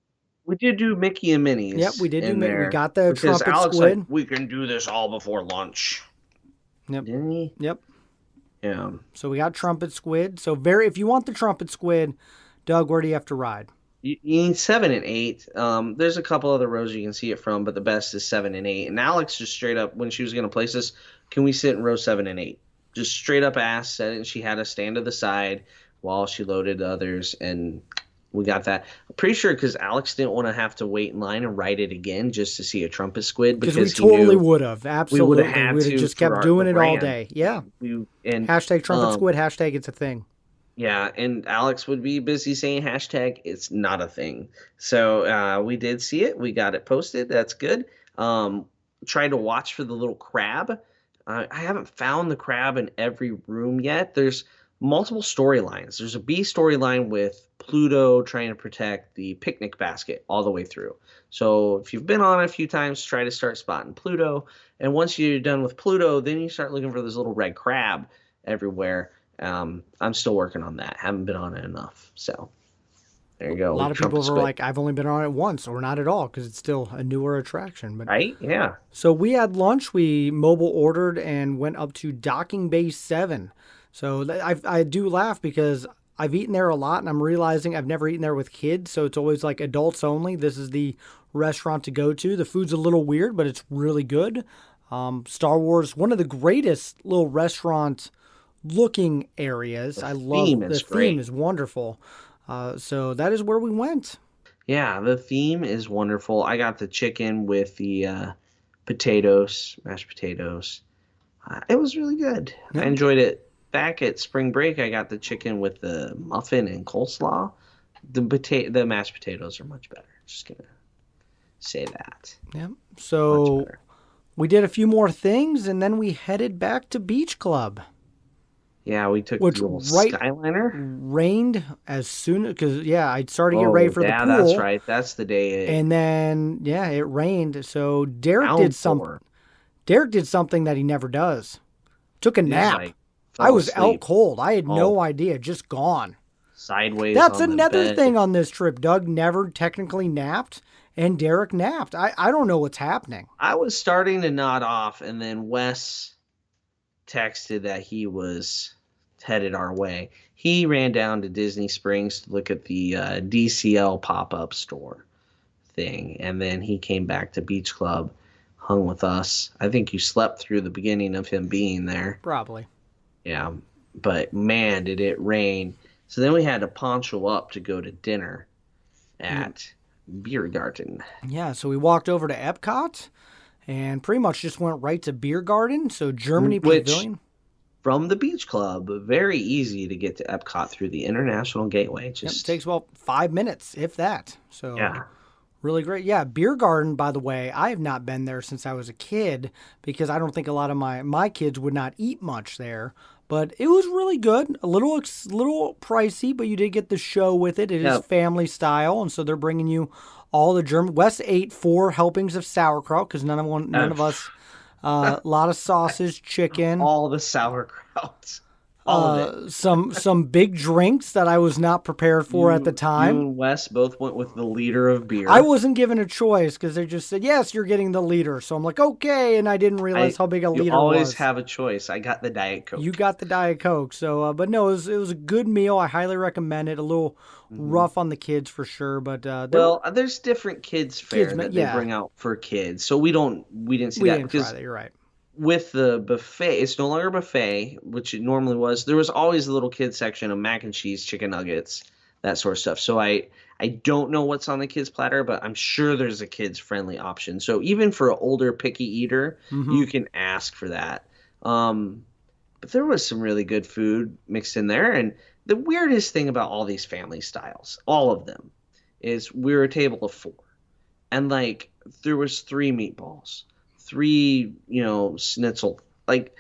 do Mickey and Minnie's. Yep, we did do Mickey. We got the because trumpet Alex squid. Like, we can do this all before lunch. Yep. Didn't he? Yep. Yeah. So we got trumpet squid. So if you want the trumpet squid, Doug, where do you have to ride? You need 7 and 8. There's a couple other rows you can see it from, but the best is 7 and 8. And Alex just straight up, when she was going to place us, can we sit in row 7 and 8? Just straight up asked, said it, and she had us stand to the side while she loaded the others, and we got that. I'm pretty sure because Alex didn't want to have to wait in line and ride it again just to see a trumpet squid. Because we totally would have. Absolutely. We would have just kept doing it all day. Yeah. And hashtag trumpet squid, hashtag it's a thing. Yeah, and Alex would be busy saying hashtag it's not a thing. So we did see it. We got it posted. That's good. Tried to watch for the little crab. I haven't found the crab in every room yet. There's multiple storylines. There's a B storyline with Pluto trying to protect the picnic basket all the way through. So if you've been on it a few times, try to start spotting Pluto. And once you're done with Pluto, then you start looking for this little red crab everywhere. I'm still working on that. Haven't been on it enough. So there you go. A lot of people are like, I've only been on it once or not at all because it's still a newer attraction. But right? Yeah. So we had lunch. We mobile ordered and went up to Docking Bay 7. So I do laugh because I've eaten there a lot and I'm realizing I've never eaten there with kids. So it's always like adults only. This is the restaurant to go to. The food's a little weird, but it's really good. Star Wars, one of the greatest little restaurant looking areas. I love the theme is wonderful. So that is where we went. Yeah, the theme is wonderful. I got the chicken with the potatoes, mashed potatoes. It was really good. Yeah. I enjoyed it. Back at spring break, I got the chicken with the muffin and coleslaw. The mashed potatoes are much better. Just gonna say that. Yeah. So we did a few more things, and then we headed back to Beach Club. Yeah, we took the old Skyliner. Rained as soon because I started to get ready for the pool. Yeah, that's right. That's the day. And then it rained. So Derek did something. Derek did something that he never does. Took a nap. I was out cold. I had no idea. Just gone. Sideways. That's another thing on this trip. Doug never technically napped, and Derek napped. I don't know what's happening. I was starting to nod off, and then Wes texted that he was headed our way. He ran down to Disney Springs to look at the DCL pop-up store thing, and then he came back to Beach Club, hung with us. I think you slept through the beginning of him being there. Probably. Yeah, but man, did it rain. So then we had to poncho up to go to dinner at Beer Garden. Yeah, so we walked over to Epcot and pretty much just went right to Beer Garden. So Germany Which, Pavilion. from the Beach Club, very easy to get to Epcot through the International Gateway. Just Takes about 5 minutes, if that. So yeah. really great. Yeah, Beer Garden, by the way, I have not been there since I was a kid because I don't think a lot of my kids would not eat much there. But it was really good. A little pricey, but you did get the show with it. It is family style, and so they're bringing you all the German. Wes ate 4 helpings of sauerkraut because none of us. A lot of sausage, chicken. All the sauerkraut. All of it. Some big drinks that I was not prepared for at the time. You and Wes both went with the liter of beer. I wasn't given a choice because they just said, yes, you're getting the liter. So I'm like, okay. And I didn't realize how big a liter was. You always have a choice. I got the Diet Coke. You got the Diet Coke. So, but no, it was a good meal. I highly recommend it. A little rough on the kids for sure. But there's different kids fare that they bring out for kids. So we didn't see that. Didn't try that. You're right. With the buffet, it's no longer a buffet, which it normally was. There was always a little kids section of mac and cheese, chicken nuggets, that sort of stuff. So I don't know what's on the kids platter, but I'm sure there's a kids friendly option. So even for an older picky eater, you can ask for that. But there was some really good food mixed in there. And the weirdest thing about all these family styles, all of them, is we were a table of 4, and like there was 3 meatballs. 3, schnitzel. Like,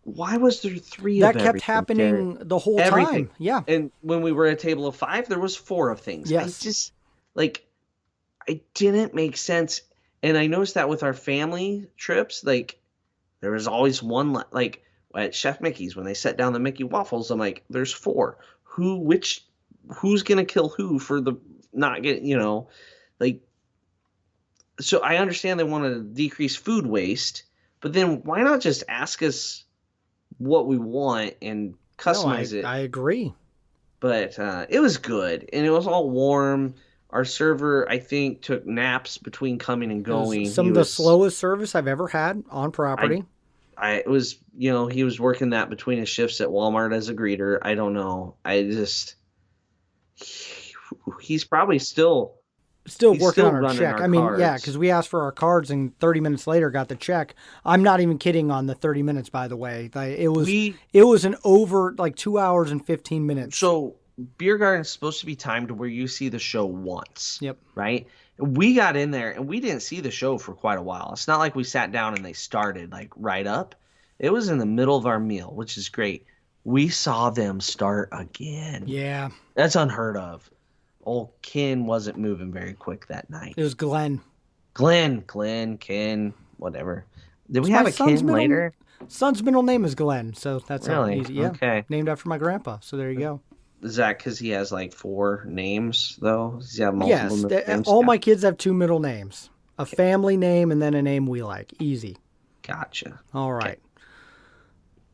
why was there 3 that of kept happening the whole time? Yeah. And when we were at a table of 5, there was 4 of things. Yes. It didn't make sense. And I noticed that with our family trips, like, there was always one, like, at Chef Mickey's, when they set down the Mickey waffles, I'm like, there's 4. Who's going to kill who for the not getting, like, so I understand they want to decrease food waste, but then why not just ask us what we want and customize it? I agree. But it was good, and it was all warm. Our server, I think, took naps between coming and going. Some of the slowest service I've ever had on property. It was, he was working that between his shifts at Walmart as a greeter. I don't know. He's probably still working on our check. I mean, yeah, because we asked for our cards and 30 minutes later got the check. I'm not even kidding on the 30 minutes, by the way. It was an over 2 hours and 15 minutes. So Beer Garden is supposed to be timed to where you see the show once. Yep. Right? We got in there and we didn't see the show for quite a while. It's not like we sat down and they started right up. It was in the middle of our meal, which is great. We saw them start again. Yeah. That's unheard of. Old Ken wasn't moving very quick that night. It was Glenn, Ken, whatever. Did we have a Ken later? Son's middle name is Glenn, so that's really easy. Yeah, okay. Named after my grandpa. So there you go. Is that because he has 4 names though? Does he have multiple names? All my kids have 2 middle names: a family name and then a name we like. Easy. Gotcha. All right. Okay.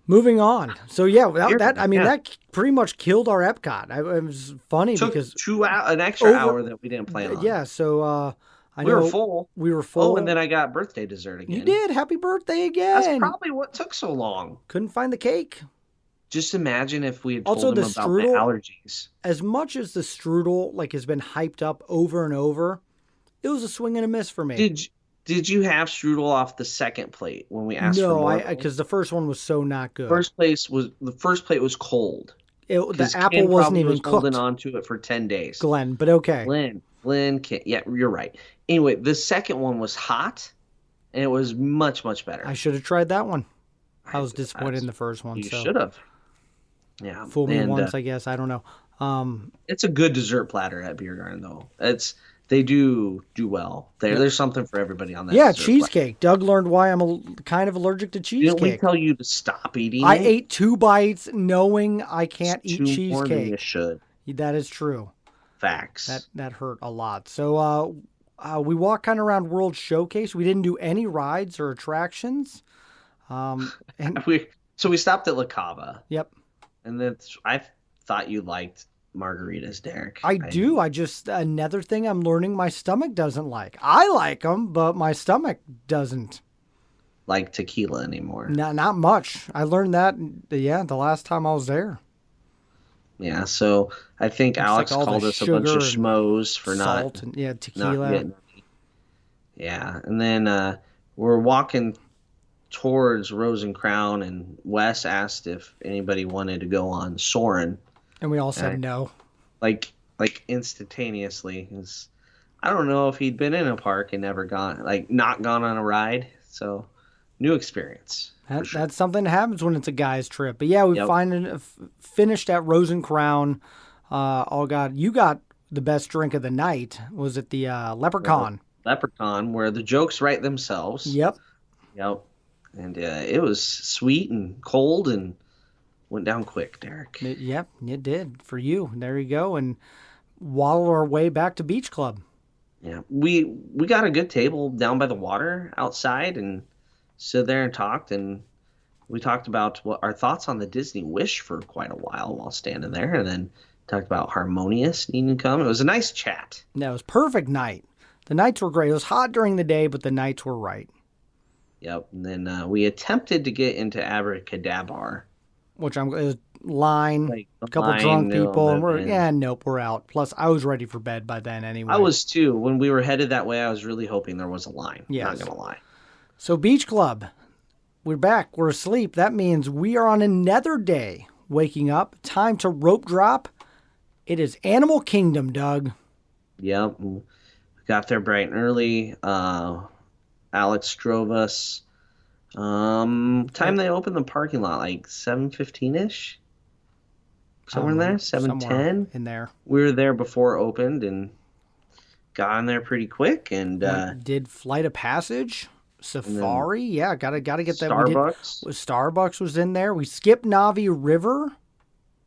Moving on. So yeah, that pretty much killed our Epcot. It was funny because an extra hour that we didn't plan on. Yeah, so we were full. We were full. Oh, and then I got birthday dessert again. You did. Happy birthday again. That's probably what took so long. Couldn't find the cake. Just imagine if we had told them about the allergies. As much as the strudel has been hyped up over and over, it was a swing and a miss for me. Did you have strudel off the second plate when we asked for more? No, because the first one was so not good. The first plate was cold. The apple wasn't even cooked. Holding on to it for 10 days. Glenn, but okay. Glenn, yeah, you're right. Anyway, the second one was hot, and it was much, much better. I should have tried that one. I was disappointed in the first one. You should have. Yeah. Fool me once, I guess. I don't know. It's a good dessert platter at Beer Garden, though. They do well. There's something for everybody on that. Yeah, cheesecake. Doug learned why I'm kind of allergic to cheesecake. Didn't we tell you to stop eating I ate 2 bites knowing I can't eat cheesecake. More than you should. That is true. Facts. That hurt a lot. So we walked kind of around World Showcase. We didn't do any rides or attractions. So we stopped at La Cava. Yep. And I thought you liked margaritas, Derek. I I do. I just, another thing I'm learning my stomach doesn't like. I like them, but my stomach doesn't. like tequila anymore. Not much. I learned that, yeah, the last time I was there. Yeah, so I think It's like Alex all the called us a bunch of sugar and schmoes for salt and, yeah, not tequila. getting. Yeah, and then we're walking towards Rose and Crown, and Wes asked if anybody wanted to go on Soarin', And we all and said no. like instantaneously. 'Cause I don't know if he'd been in a park and never gone like not gone on a ride, so new experience for sure. That's something that happens when it's a guy's trip. But yeah, we Yep. finished at Rose and Crown. You got the best drink of the night. Was it the The Leprechaun? Leprechaun, where the jokes write themselves. Yep. Yep. And it was sweet and cold and went down quick, Derek. Yep, it did for you. There you go. And waddle our way back to Beach Club. Yeah, we got a good table down by the water outside and stood there and talked, and we talked about what our thoughts on the Disney Wish for quite a while standing there, and then talked about Harmonious needing to come. It was a nice chat. That was perfect night. The nights were great. It was hot during the day, but the nights were right. Yep. And then we attempted to get into Abracadabar. Which it was line, Like a couple line, drunk people, and and nope, we're out. Plus, I was ready for bed by then anyway. I was too. When we were headed that way, I was really hoping there was a line. Yes. Not gonna lie. So Beach Club, we're back. We're asleep. That means we are on another day waking up. Time to rope drop. It is Animal Kingdom, Doug. Yep. We got there bright and early. Alex drove us. Time they opened the parking lot, like 7:15 ish. Somewhere in there, Somewhere 7:10. in there. We were there before it opened and got in there pretty quick. And Did Flight of Passage, Safari. Yeah, gotta get that. Starbucks. Starbucks was in there. We skipped Navi River.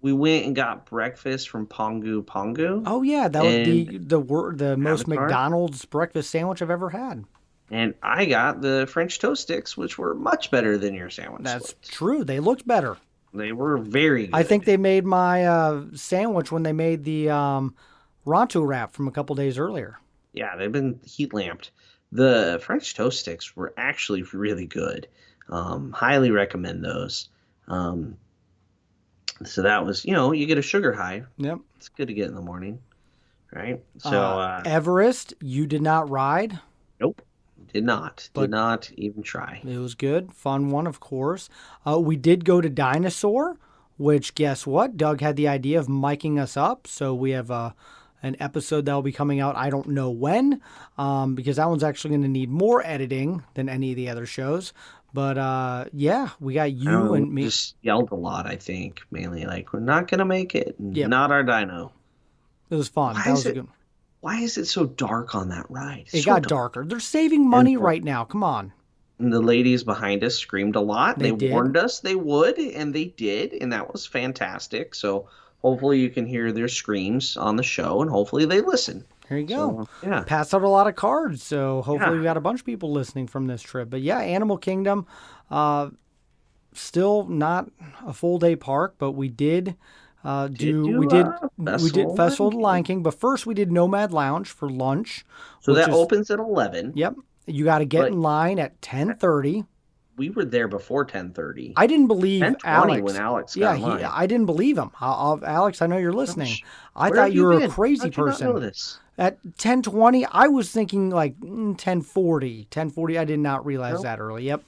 We went and got breakfast from Pongu Pongu. Oh yeah, that was the most Avatar. McDonald's breakfast sandwich I've ever had. And I got the French toast sticks, which were much better than your sandwich. That's splits. true. They looked better. They were very good. I think they made my sandwich when they made the Ronto wrap from a couple days earlier. Yeah, they've been heat lamped. The French toast sticks were actually really good. Highly recommend those. So that was, you get a sugar high. Yep. It's good to get in the morning, right? So Everest, you did not ride. nope, did not But- even try. It was good. Fun one, of course. We did go to Dinosaur, which guess what? Doug had the idea of miking us up. So we have an episode that will be coming out, I don't know when, because that one's actually going to need more editing than any of the other shows. But yeah, we got you and me. Just yelled a lot, I think, mainly like we're not gonna make it. Yep. Not our dino. It was fun. Why That is was a it- good. Why is it so dark on that ride? It So got dark. darker. They're saving money And- right now. Come on. And the ladies behind us screamed a lot. They They did. warned us they would, and they did, and that was fantastic. So hopefully you can hear their screams on the show, and hopefully they listen. Here you go. So, yeah. Passed out a lot of cards, so hopefully Yeah. we got a bunch of people listening from this trip. But yeah, Animal Kingdom, still not a full day park, but we did we did Festival of the Lion King. But first we did Nomad Lounge for lunch. So which that is- opens at 11. Yep, you got to get But- in line at 10:30. We were there before 10:30. I didn't believe 10:20 Alex. when Alex yeah, got in line. I didn't believe him. Alex, I know you're listening. I Where thought have you were been? a crazy How'd you not person. know this? At 10:20, I was thinking like 10:40. 10:40, I did not realize Nope. that early. Yep.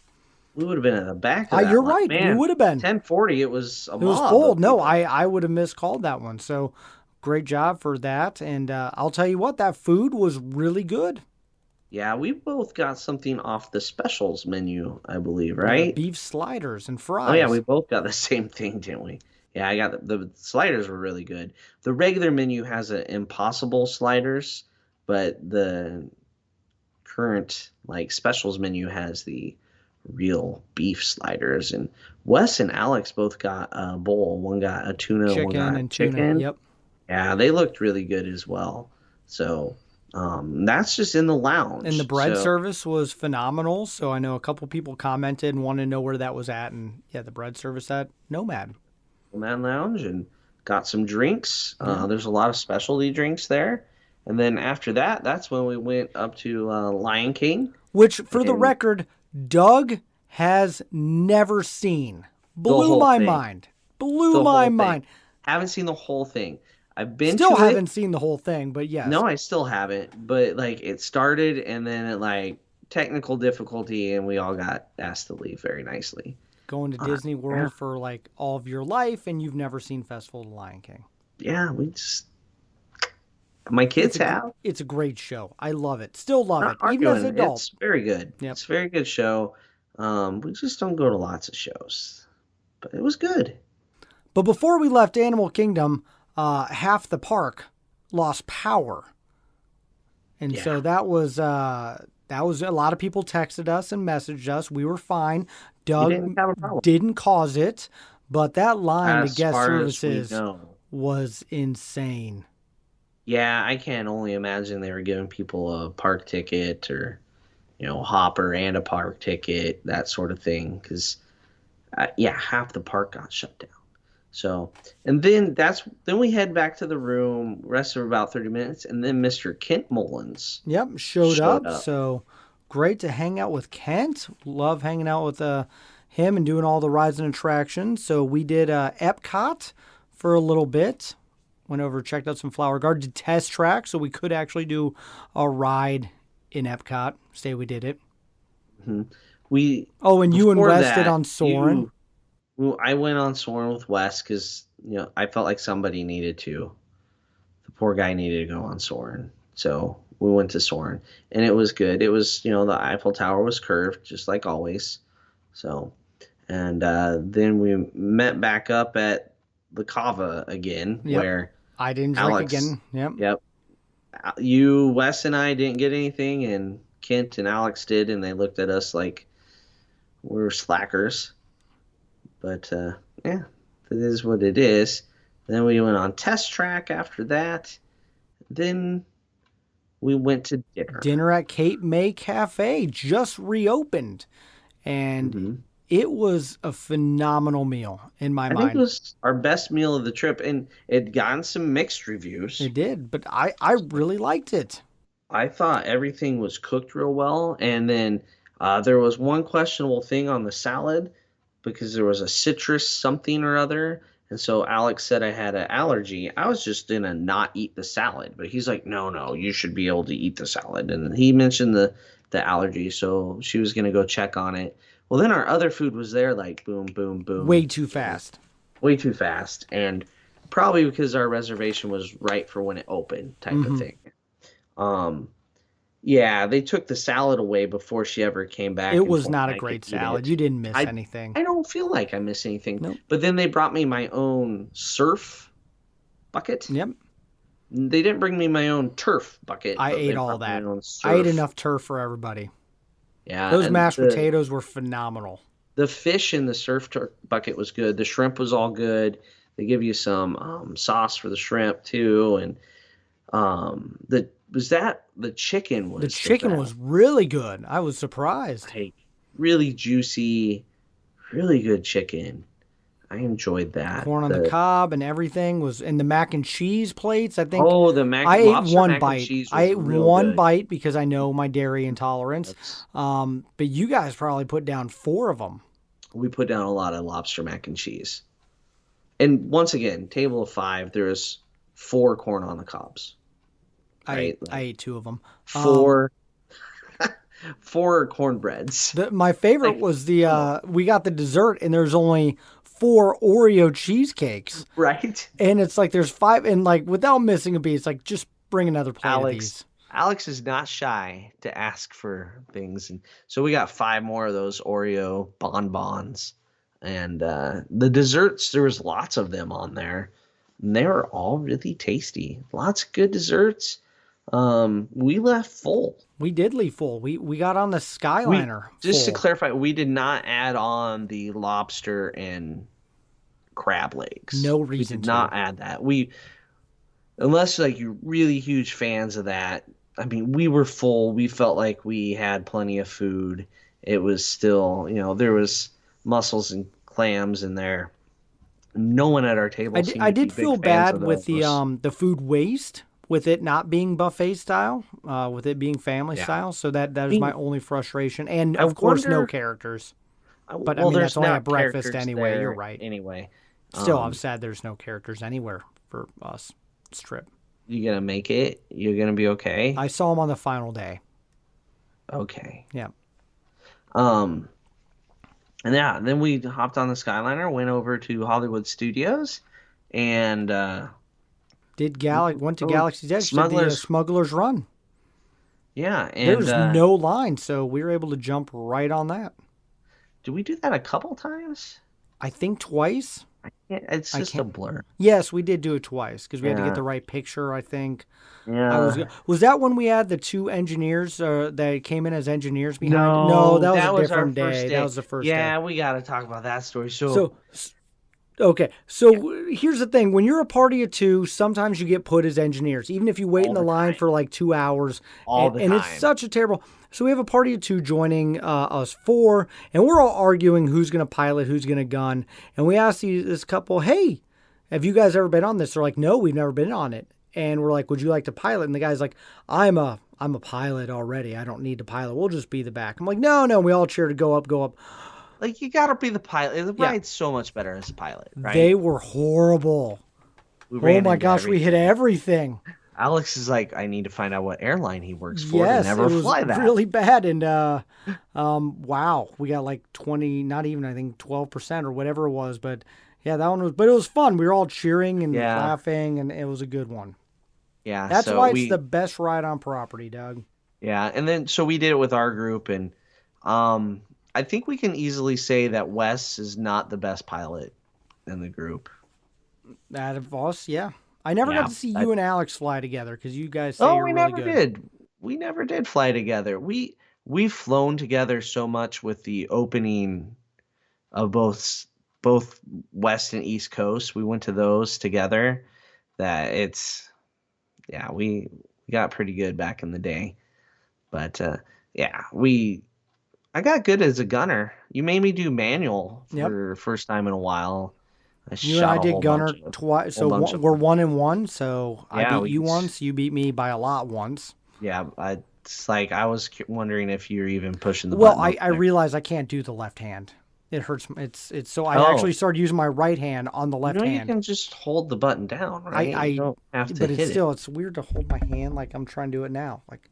We would have been at the back of that You're line. right. Man, We would have been. 10:40, it was a It was mob full. of No, people. I would have miscalled that one. So great job for that. And I'll tell you what, that food was really good. Yeah, we both got something off the specials menu, I believe, right? Beef sliders and fries. Oh yeah, we both got the same thing, didn't we? Yeah, I got the sliders were really good. The regular menu has an impossible sliders, but the current like specials menu has the real beef sliders. And Wes and Alex both got a bowl. One got a tuna, one chicken got and chicken. tuna. Yep. Yeah, they looked really good as well. So that's just in the lounge. And the bread So- service was phenomenal. So I know a couple people commented and wanted to know where that was at. And yeah, the bread service at Nomad. Man Lounge and got some drinks. Yeah. There's a lot of specialty drinks there. And then after that, that's when we went up to Lion King Which, for the and record, Doug has never seen. the Blew whole my thing. mind. Blew The my whole thing. mind. Haven't seen the whole thing. I've been Still to it. haven't seen the whole thing, but yes, No, I still haven't. But like it started and then it like technical difficulty and we all got asked to leave very nicely. going to Disney Yeah, World for like all of your life and you've never seen Festival of the Lion King. yeah, we just my kids have. It's a great show. I love it. Still love Not it, even as an arguing. adult. It's very good. Yep. It's a very good show. We just don't go to lots of shows, but it was good. But before we left Animal Kingdom, half the park lost power, and so Yeah. that was a lot of people texted us and messaged us. We were fine. We didn't Doug have a problem. didn't cause it, but that line to As guest far as we services know. was insane. Yeah, I can only imagine they were giving people a park ticket or, hopper and a park ticket, that sort of thing. Because, yeah, half the park got shut down. So, and then then we head back to the room, rest of about 30 minutes, and then Mr. Kent Mullins Yep, showed showed up. up. So great to hang out with Kent. Love hanging out with him and doing all the rides and attractions. So we did Epcot for a little bit. Went over, checked out some Flower Garden, did test track, so we could actually do a ride in Epcot. Say we did it. We Oh, and you and before Wes did that, on Soarin'. well, I went on Soarin' with Wes because I felt like somebody needed to. The poor guy needed to go on Soarin', so we went to Soarin', and it was good. It was the Eiffel Tower was curved just like always, so and then we met back up at the Cava again, Yep. where I didn't drink Alex, again. Yep. yep, you, Wes, and I didn't get anything, and Kent and Alex did, and they looked at us like we were slackers. But yeah, it is what it is. Then we went on test track after that. Then we went to dinner. Dinner at Cape May Cafe just reopened, and Mm-hmm. it was a phenomenal meal in my I think mind. it was our best meal of the trip, and it gotten some mixed reviews. It did, but I really liked it. I thought everything was cooked real well, and then there was one questionable thing on the salad because there was a citrus something or other, and so Alex said I had an allergy. I was just gonna not eat the salad, but he's like, no, you should be able to eat the salad, and he mentioned the allergy, so she was gonna go check on it. Well, then our other food was there, like boom, boom, boom, Way too fast. way too fast, and probably because our reservation was right for when it opened, type of thing. Yeah, they took the salad away before she ever came back. It and was told not me a I great could eat salad. it. You didn't miss I anything. I don't feel like I missed anything. Nope. But then they brought me my own surf bucket. Yep. They didn't bring me my own turf bucket. I but they ate all brought me that. my own I ate surf. enough turf for everybody. Yeah, Those and mashed potatoes were phenomenal. the fish in the surf bucket was good. The shrimp was all good. They give you some sauce for the shrimp too, and the chicken was The chicken best. was really good. I was surprised. Like, really juicy, really good chicken. I enjoyed that. Corn on the cob and everything was in the mac and cheese plates. I think Oh, the I ate lobster one mac and bite. cheese I was ate real one good. bite because I know my dairy intolerance. But you guys probably put down 4 of them. We put down a lot of lobster mac and cheese. And once again, table of 5, there's 4 corn on the cobs. Right? I ate 2 of them. 4 4 cornbreads. My favorite was we got the dessert and there's only 4 Oreo cheesecakes. Right? And it's like there's 5 and like without missing a beat, it's like just bring another plate of these. Alex is not shy to ask for things, and so we got 5 more of those Oreo bonbons. And the desserts, there was lots of them on there, and they were all really tasty. Lots of good desserts. We left full. We did leave full. We got on the Skyliner. Just to full. clarify, we did not add on the lobster and crab legs. No We reason did to. not add that. Unless like you're really huge fans of that. I mean, we were full. We felt like we had plenty of food. It was still, there was mussels and clams in there. No one at our table seemed I to be did feel big fans of bad with those. the food waste, with it not being buffet style, with it being family Yeah. style. So that I is my mean, only frustration, and I of course no wonder. characters. But I Well, mean there's that's only at not breakfast characters anyway. You're there right. anyway. Still, I'm Um, sad there's no characters anywhere for us this trip. you gonna make it? You're gonna be okay? I saw them on the final day. Okay. Yeah. Um, and yeah, then we hopped on the Skyliner, went over to Hollywood Studios, and Went to oh, Galaxy's Edge, did the Smugglers. Smuggler's Run. Yeah, and There's no line, so we were able to jump right on that. did we do that a couple times? I think twice. Yeah, it's I just a can't. blur. Yes, we did do it twice because we had to get Yeah, the right picture. I think yeah. was that when we had the two engineers that came in as engineers behind? No, No, that was a that was our different first day. That day. was the first day. Yeah, we got to talk about that story. So, So okay, so here's the thing: when you're a party of two, sometimes you get put as engineers, even if you wait in all the the line time, for like 2 hours, all the and it's time. such a terrible. So we have a party of two joining us four, and we're all arguing who's going to pilot, who's going to gun, and we asked this couple, "Hey, have you guys ever been on this?" They're like, "No, we've never been on it." And we're like, "Would you like to pilot?" And the guy's like, I'm a pilot already. I don't need to pilot. We'll just be the back." I'm like, "No, no." We all cheer to go up, go up. Like you got to be the pilot. The Yeah, ride's so much better as a pilot, they right? were horrible. We Oh ran my into gosh, we hit everything. everything. Alex is like, I need to find out what airline he works for to Yes, it never was fly that. really bad. And wow, we got like 20, not even, I think 12% or whatever it was. But yeah, that one was, but it was fun. We were all cheering and Yeah, laughing, and it was a good one. yeah. That's So why it's the we, best ride on property, Doug. yeah, and then so we did it with our group, and um, I think we can easily say that Wes is not the best pilot in the group. Out of us, yeah. I never got Yeah. to see you and Alex fly together because you guys say Oh, you're we really never good. did. We never did fly together. We've flown together so much with the opening of both West and East Coast. We went to those together. That it's yeah, we got pretty good back in the day. But yeah, we I got good as a gunner. You made me do manual Yep. for the first time in a while. I You and I shot did Gunner twice. whole So bunch of we're them. 1-1. So I Yeah, beat we you once. You beat me by a lot once. yeah. It's like I was wondering if you're even pushing the Well, button over I there. realize I can't do the left hand. It hurts. It's so I Oh, actually started using my right hand on the you left know you hand. can just hold the button down, right? You I don't have to but it's hit it. still it's weird to hold my hand like I'm trying to do it now. Like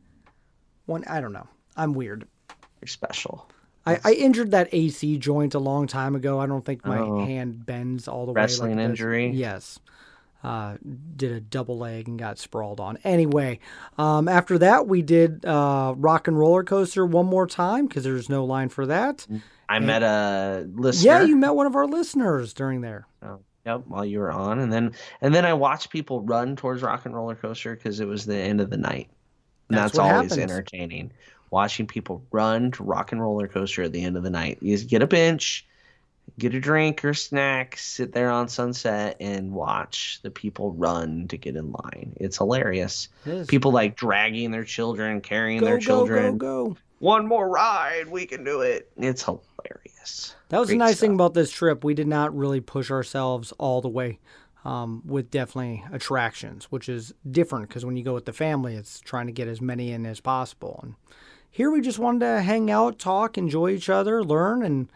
one, I don't know. I'm weird. You're special. I injured that AC joint a long time ago. I don't think my Oh, hand bends all the way like wrestling it does. injury. Yes. Did a double leg and got sprawled on. Anyway, after that we did Rock and Roller Coaster one more time because there's no line for that. I And met a yeah, you listener. met one of our listeners during there. Yep, while you were on, and then I watched people run towards Rock and Roller Coaster because it was the end of the night, and That's that's what always happens. entertaining. Watching people run to Rock and Roller Coaster at the end of the night. You just get a bench, get a drink or snack, sit there on Sunset, and watch the people run to get in line. It's hilarious. It is. People like dragging their children, carrying their Go, go, go, children. go. One more ride, we can do it. It's hilarious. That was the Great nice thing stuff. about this trip. We did not really push ourselves all the way with definitely attractions, which is different because when you go with the family, it's trying to get as many in as possible. And here we just wanted to hang out, talk, enjoy each other, learn, and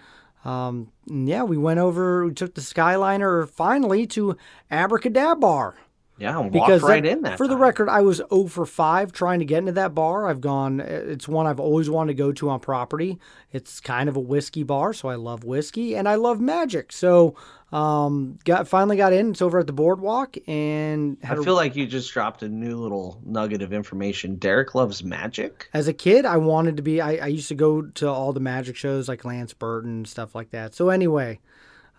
yeah, we took the Skyliner finally to Abracadabra. Yeah, walked Because right in that for the time. record, I was 0 for 5 trying to get into that bar. It's one I've always wanted to go to on property. It's kind of a whiskey bar, so I love whiskey and I love magic. So, finally got in. It's over at the boardwalk and I feel like you just dropped a new little nugget of information. Derek loves magic. as a kid, I wanted to be, I used to go to all the magic shows like Lance Burton and stuff like that. So anyway,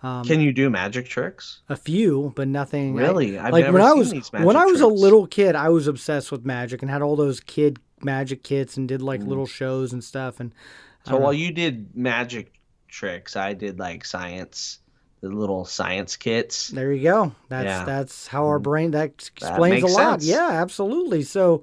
Can you do magic tricks? a few, but nothing. Really? I've Like never seen these magic when I was a tricks. little kid, I was obsessed with magic and had all those kid magic kits and did like little shows and stuff. And I So don't know. while you did magic tricks, I did like science, the little science kits. There you go. Yeah. That's how our brain that That explains a makes lot. sense. Yeah, absolutely. So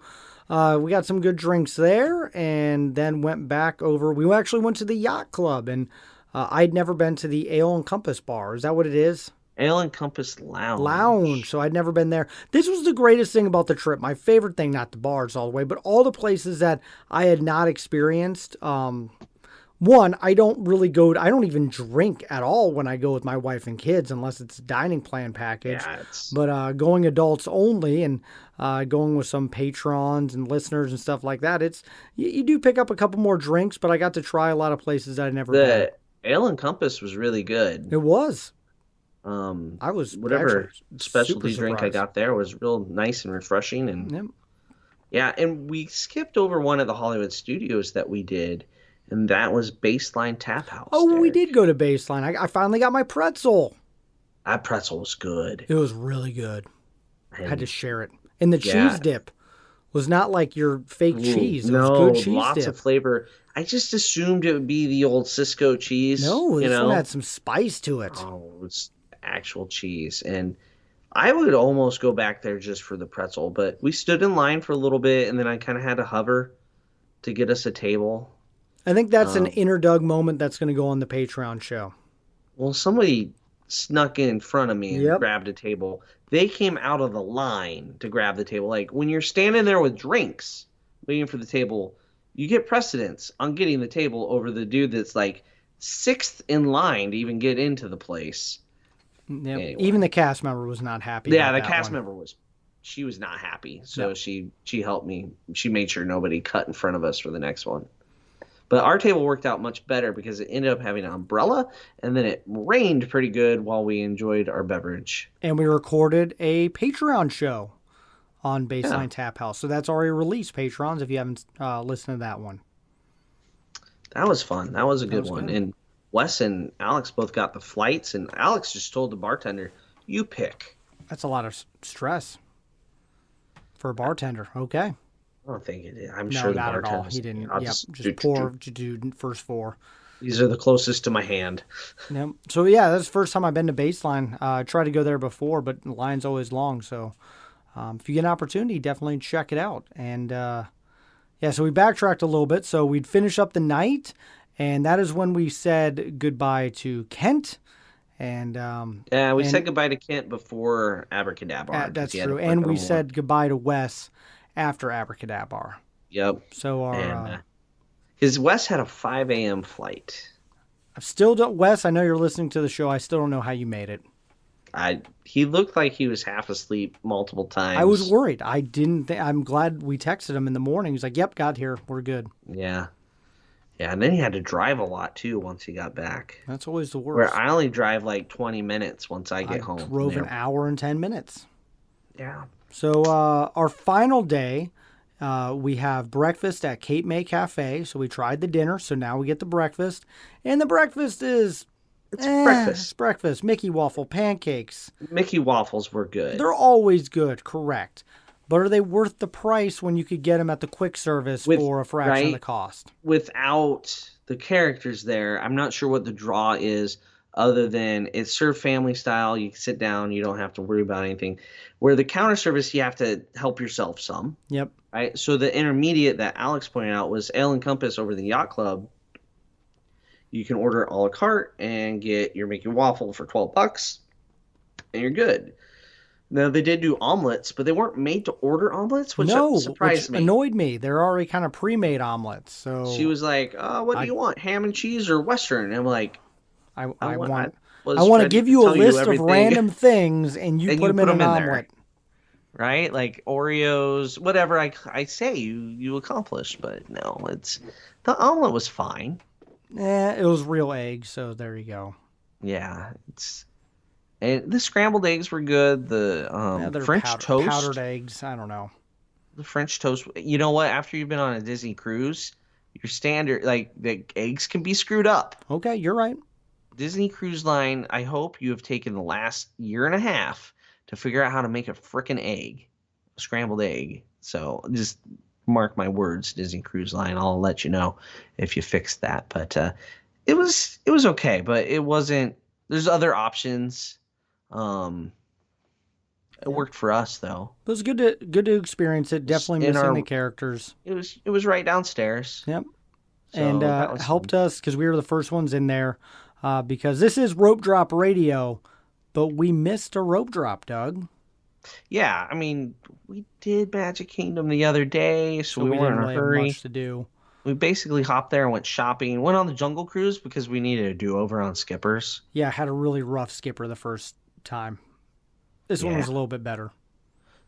we got some good drinks there, and then went back over. We actually went to the yacht club, and I'd never been to the Ale and Compass bar. Is that what it is? Ale and Compass Lounge. Lounge. So I'd never been there. This was the greatest thing about the trip. My favorite thing, not the bars all the way, but all the places that I had not experienced. One, I don't really go. I don't even drink at all when I go with my wife and kids, unless it's a dining plan package. Yeah, it's But going adults only, and going with some patrons and listeners and stuff like that, it's you do pick up a couple more drinks. But I got to try a lot of places that I'd never been. the Ale and Compass was really good. It was. I was actually Whatever super specialty drink I surprised. got there was real nice and refreshing. And Yep. yeah, and we skipped over one of the Hollywood studios that we did, and that was Baseline Tap House, Oh, we did Derek. go to Baseline. I finally got my pretzel. That pretzel was good. It was really good. I had to And share it. And the yeah, cheese dip was not like your fake ooh, cheese. It was no, good cheese lots dip. of flavor. I just assumed it would be the old Cisco cheese, No, you this one had know? some spice to it. Oh, it's actual cheese. And I would almost go back there just for the pretzel, but we stood in line for a little bit, and then I kind of had to hover to get us a table. I think that's an Um, inner Doug moment that's going to go on the Patreon show. well, somebody snuck in front of me and Yep. grabbed a table. They came out of the line to grab the table. Like when you're standing there with drinks, waiting for the table, you get precedence on getting the table over the dude that's like sixth in line to even get into the place. Yep. Even Anyway, the cast member was not happy yeah, about the that cast one. member was, she was not happy, so No. she helped me. She made sure nobody cut in front of us for the next one. But our table worked out much better because it ended up having an umbrella, and then it rained pretty good while we enjoyed our beverage. And we recorded a Patreon show on Yeah, Baseline Tap House. So that's already released, patrons, if you haven't listened to that one. that was fun. That was a That good was one. good. And Wes and Alex both got the flights, and Alex just told the bartender, "You pick." That's a lot of stress for a bartender. Okay. I don't think it is. I'm No, sure the not at all. bartender's He thinking, didn't. I'll Yep. just Just pour to do first four. these are the closest to my hand. Yep. So yeah, that's the first time I've been to Baseline. I tried to go there before, but the line's always long. So if you get an opportunity, definitely check it out. And yeah, so we backtracked a little bit. So we'd finish up the night, and that is when we said goodbye to Kent. And Yeah, we and said goodbye to Kent before Abracadabra because that's he had to true. work And on we more. said goodbye to Wes after Abracadabra. Yep. So our And his Wes had a 5 a.m. flight. I've still don't Wes. I know you're listening to the show. I still don't know how you made it. He looked like he was half asleep multiple I was times. worried. I didn't. I'm glad we texted him in the morning. He's like, "Yep, got here. We're good." Yeah. Yeah, and then he had to drive a lot too once he got back. That's always the Where worst. I only drive like 20 minutes once I I get home from drove an there. hour and 10 minutes. Yeah. So our final day, we have breakfast at Cape May Cafe. So we tried the dinner. So now we get the breakfast, and the breakfast is It's it's breakfast. breakfast. Mickey waffle pancakes. Mickey waffles were good. They're always good, correct? But are they worth the price when you could get them at the quick service With for a fraction of the right cost? without the characters there, I'm not sure what the draw is other than it's served family style. You can sit down, you don't have to worry about anything. Where the counter service, you have to help yourself some. Yep. Right? So the intermediate that Alex pointed out was Ale and Compass over the Yacht Club. You can order a la carte and get your Mickey waffle for $12, and you're good. Now they did do omelets, but they weren't made to order omelets, which No, surprised which me. annoyed me. They're already kind of pre-made omelets. So She was like, "What do I you want? Ham and cheese or Western?" And I'm like, I, "I I want. I want was I want to ready give you a tell list of everything, random things and you and put you them put in an them in there, omelet. right? Like Oreos, whatever I say you accomplish, but no, it's the omelet was fine. It was real eggs, so there you go. Yeah, and the scrambled eggs were good. The They're French powdered toast, eggs. I don't know. the French toast. You know what? After you've been on a Disney cruise, your standard like the eggs can be screwed up. Okay, you're right. Disney Cruise Line, I hope you have taken the last year and a half to figure out how to make a frickin' egg, a scrambled egg. So just mark my words, Disney Cruise Line. I'll let you know if you fixed that. But it was okay, but it wasn't. There's other options. It worked for us though. It was good to experience it. Definitely In missing the our, characters. it was right downstairs. Yep. So And that was helped fun. us because we were the first ones in there because this is Rope Drop Radio, but we missed a rope drop, Doug. Yeah, I mean, we did Magic Kingdom the other day, so So we we didn't weren't in a really have hurry. much to do. We basically hopped there and went shopping. Went on the Jungle Cruise because we needed a do-over on Skippers. Yeah, I had a really rough skipper the first time. This one Yeah. was a little bit better.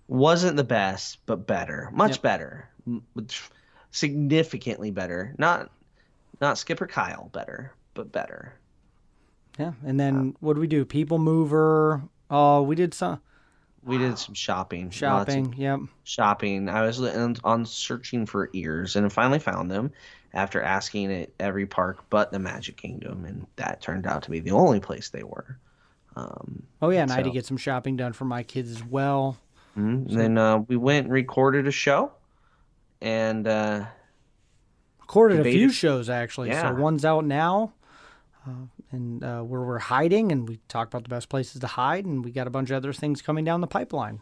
Wasn't the best, but better. Much Yep. better. Significantly better. Not Skipper Kyle better, but better. Yeah, and then what did we do? People Mover. Oh, we did some We did some shopping. Lots of shopping. Yep. shopping. I was on searching for ears and finally found them after asking at every park but the Magic Kingdom, and that turned out to be the only place they were. Oh yeah, and I had to So, get some shopping done for my kids as well. and then we went and recorded a show and Recorded a few debated. shows actually. So Yeah, one's out now, and where we're hiding, and we talked about the best places to hide, and we got a bunch of other things coming down the pipeline.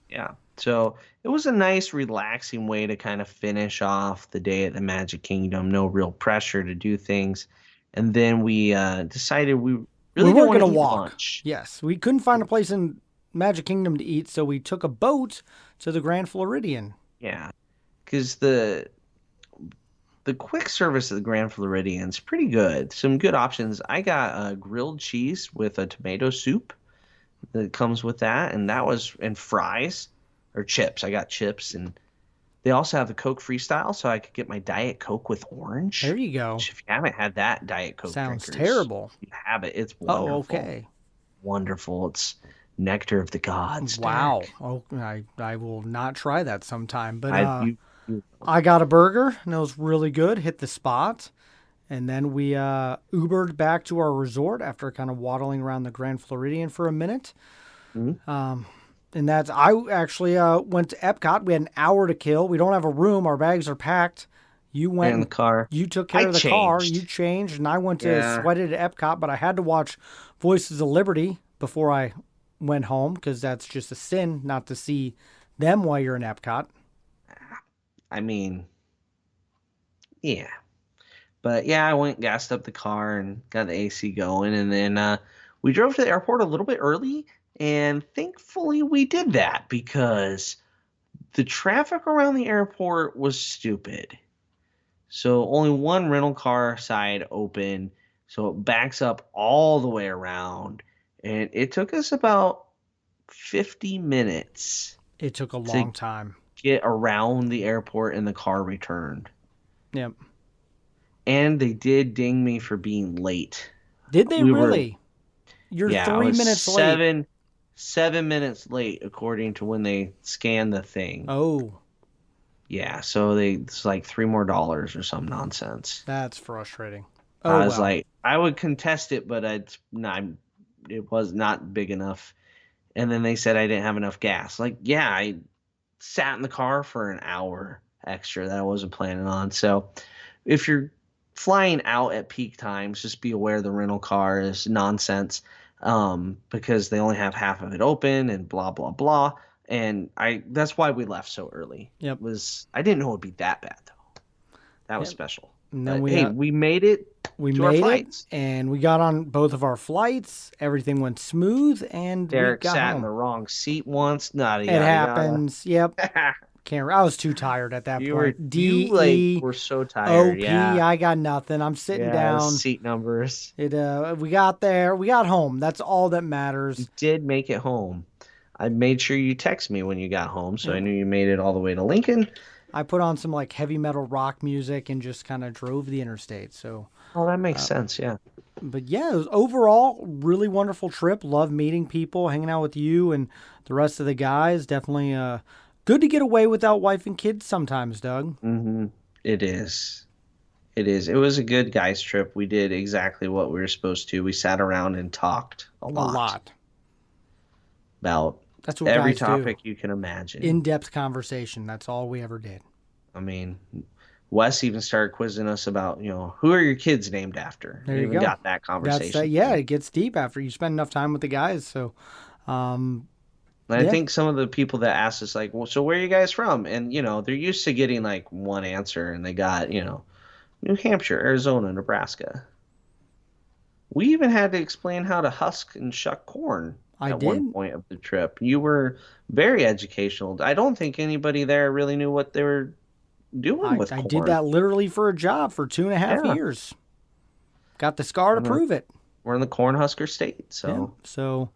yeah. So it was a nice, relaxing way to kind of finish off the day at the Magic Kingdom. No real pressure to do things. And then we decided we We really didn't weren't want gonna to eat walk. lunch. Yes, we couldn't find a place in Magic Kingdom to eat, so we took a boat to the Grand Floridian. Yeah, because the quick service at the Grand Floridian's pretty good. Some good options. I got a grilled cheese with a tomato soup that comes with that, and that was and fries or chips. I got chips, and they also have the Coke Freestyle, so I could get my Diet Coke with orange. There you go. Which if you haven't had that, Diet Coke Sounds drinkers, terrible. you have it. It's Oh, wonderful. okay. Wonderful. It's nectar of the gods. Wow. Derek. Oh, I will not try that sometime. But You I got a burger, and it was really good. Hit the spot. And then we Ubered back to our resort after kind of waddling around the Grand Floridian for a minute. And that's, I actually went to Epcot. We had an hour to kill. We don't have a room. Our bags are packed. You went in the car. You took care I of the car. changed. You changed, and I went to Yeah. sweated at Epcot, but I had to watch Voices of Liberty before I went home because that's just a sin not to see them while you're in Epcot. I mean, yeah. But yeah, I went, gassed up the car, and got the AC going, and then we drove to the airport a little bit early, and thankfully we did that because the traffic around the airport was stupid. So only one rental car side open, so it backs up all the way around, and it took us about 50 minutes It took a long time. get around the airport and the car returned. Yep. And they did ding me for being late. Did they We were- really? You're Yeah, I 3 was minutes late. 7 minutes late according to when they scanned the thing. Oh, Yeah, so it's like $3 more or some nonsense. that's frustrating. Oh, I was well. like, I would contest it, but it was not big enough. And then they said I didn't have enough gas. Like, yeah, I sat in the car for an hour extra that I wasn't planning on. So if you're flying out at peak times, just be aware the rental car is nonsense because they only have half of it open and blah, blah, blah. And that's why we left so early. Yep. I didn't know it would be that bad, though. That was Yep. special. And then But, we hey, we made it we to our made it, flights. and we got on both of our flights. Everything went smooth, and Derek we got sat home. in the wrong seat once. Nada, It yada, happens. Yep. Can't. I was too tired at that You point. were D you like E were so tired. O P. Yeah, I got nothing. I'm sitting yeah, down. seat numbers. It. We got there. We got home. That's all that matters. Did make it home. I made sure you text me when you got home, so I knew you made it all the way to Lincoln. I put on some like heavy metal rock music and just kind of drove the interstate. So, Oh, that makes sense. Yeah. but yeah, it was overall really wonderful trip. Love meeting people, hanging out with you and the rest of the guys. Definitely good to get away without wife and kids sometimes, Doug. Mm-hmm. It is. It is. It was a good guys trip. We did exactly what we were supposed to. We sat around and talked a A lot lot. about That's what every guys topic do. you can imagine. In-depth conversation. That's all we ever did. I mean, Wes even started quizzing us about, who are your kids named after? There We you even go. got that conversation. That's yeah, it gets deep after you spend enough time with the guys. So, And I Yeah. think some of the people that asked us, like, well, so where are you guys from? And, they're used to getting like one answer, and they got, New Hampshire, Arizona, Nebraska. We even had to explain how to husk and shuck corn. I at one did. point of the trip. You were very educational. I don't think anybody there really knew what they were doing with I did corn. that literally for a job for 2.5 Yeah, years. Got the scar to and prove it. we're in the Cornhusker State, Yeah. so So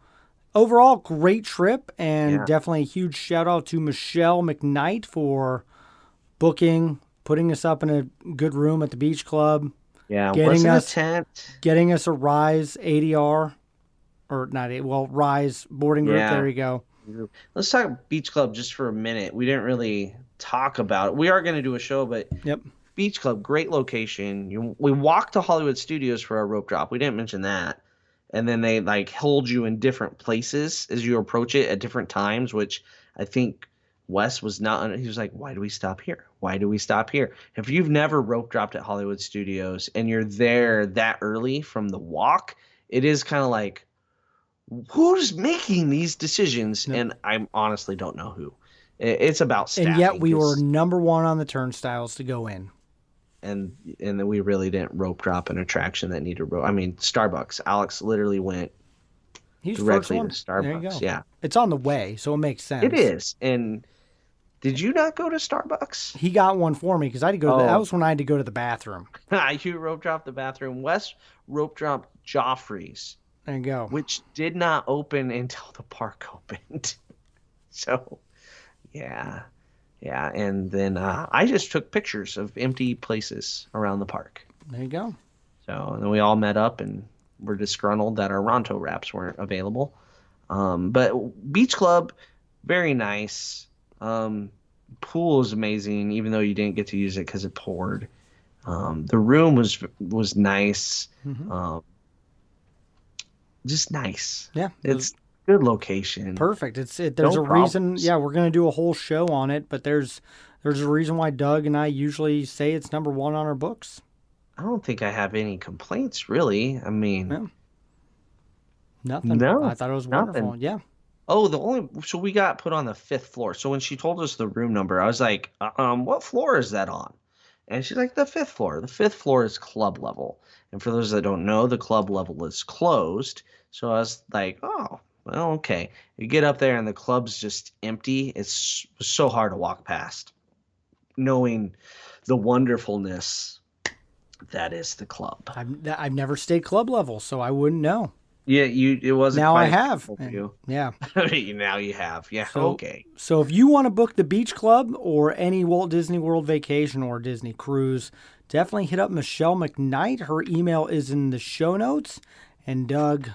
overall, great trip, and yeah, definitely a huge shout out to Michelle McKnight for booking, putting us up in a good room at the beach club, yeah. getting Wasn't a us tent. getting us a Rise ADR or not Rise boarding group. There Yeah. you go. Let's talk Beach Club just for a minute. We didn't really talk about it. We are going to do a show, but Yep. Beach Club, great location. We walked to Hollywood Studios for our rope drop. We didn't mention that. And then they like hold you in different places as you approach it at different times, which I think Wes was not. He was like, "Why do we stop here? Why do we stop here?" If you've never rope dropped at Hollywood Studios and you're there that early from the walk, it is kind of like, who's making these decisions? Yep. And I honestly don't know who. It's about And yet staffing, we were number one on the turnstiles to go in. and then we really didn't rope drop an attraction that needed rope. I mean, Starbucks. Alex literally went He's first directly to one. There you Starbucks. go. Yeah, It's on the way, so it makes sense. it is. And did you not go to Starbucks? He got one for me because I had to go. That Oh, was when I had to go to the bathroom. you rope dropped the bathroom. Wes rope dropped Joffrey's, There you go. which did not open until the park opened. So, yeah. Yeah, and then I just took pictures of empty places around the park. There you go. So and then we all met up and were disgruntled that our Ronto wraps weren't available. But Beach Club, very nice. Pool is amazing, even though you didn't get to use it because it poured. The room was nice. Just nice. Yeah, It's good location. perfect. There's No a reason. problems. Yeah, we're gonna do a whole show on it, but there's a reason why Doug and I usually say it's number one on our books. I don't think I have any complaints, really. I mean, Yeah. Nothing. no, I thought it was nothing. wonderful. Yeah. Oh, so we got put on the fifth floor. So when she told us the room number, I was like, what floor is that on? And she's like, the fifth floor. The fifth floor is club level. And for those that don't know, the club level is closed. So I was like, oh, well, okay. You get up there and the club's just empty. It's so hard to walk past, knowing the wonderfulness that is the club. I've never stayed club level, so I wouldn't know. Yeah, it wasn't Now I quite have. for you. Yeah. Now you have. Yeah, So, okay. So if you want to book the beach club or any Walt Disney World vacation or Disney cruise, definitely hit up Michelle McKnight. Her email is in the show notes. And Doug.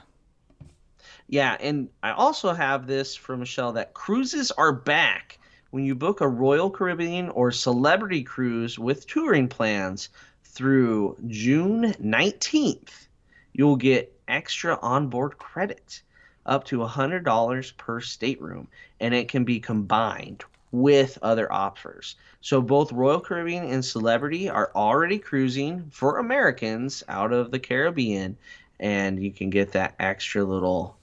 Yeah, and I also have this from Michelle that cruises are back. When you book a Royal Caribbean or Celebrity cruise with touring plans through June 19th, you'll get extra onboard credit up to $100 per stateroom, and it can be combined with other offers. So both Royal Caribbean and Celebrity are already cruising for Americans out of the Caribbean, and you can get that extra little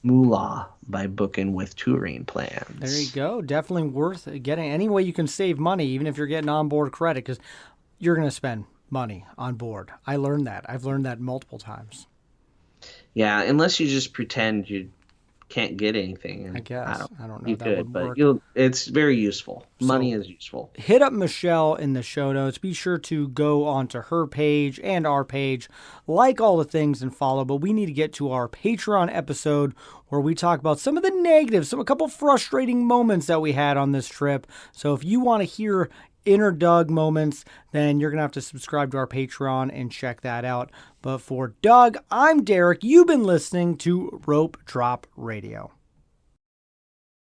moolah by booking with touring plans. There you go. Definitely worth getting. Any way you can save money, even if you're getting onboard credit, because you're going to spend money on board. I learned that. I've learned that multiple times. Yeah, unless you just pretend you can't get anything. And I guess. I don't know. You That could, would but work. it's very useful. Money is useful. Hit up Michelle in the show notes. Be sure to go onto her page and our page, like all the things and follow. But we need to get to our Patreon episode where we talk about some of the negatives, a couple frustrating moments that we had on this trip. So if you want to hear inner Doug moments, then you're going to have to subscribe to our Patreon and check that out. But for Doug, I'm Derek. You've been listening to Rope Drop Radio.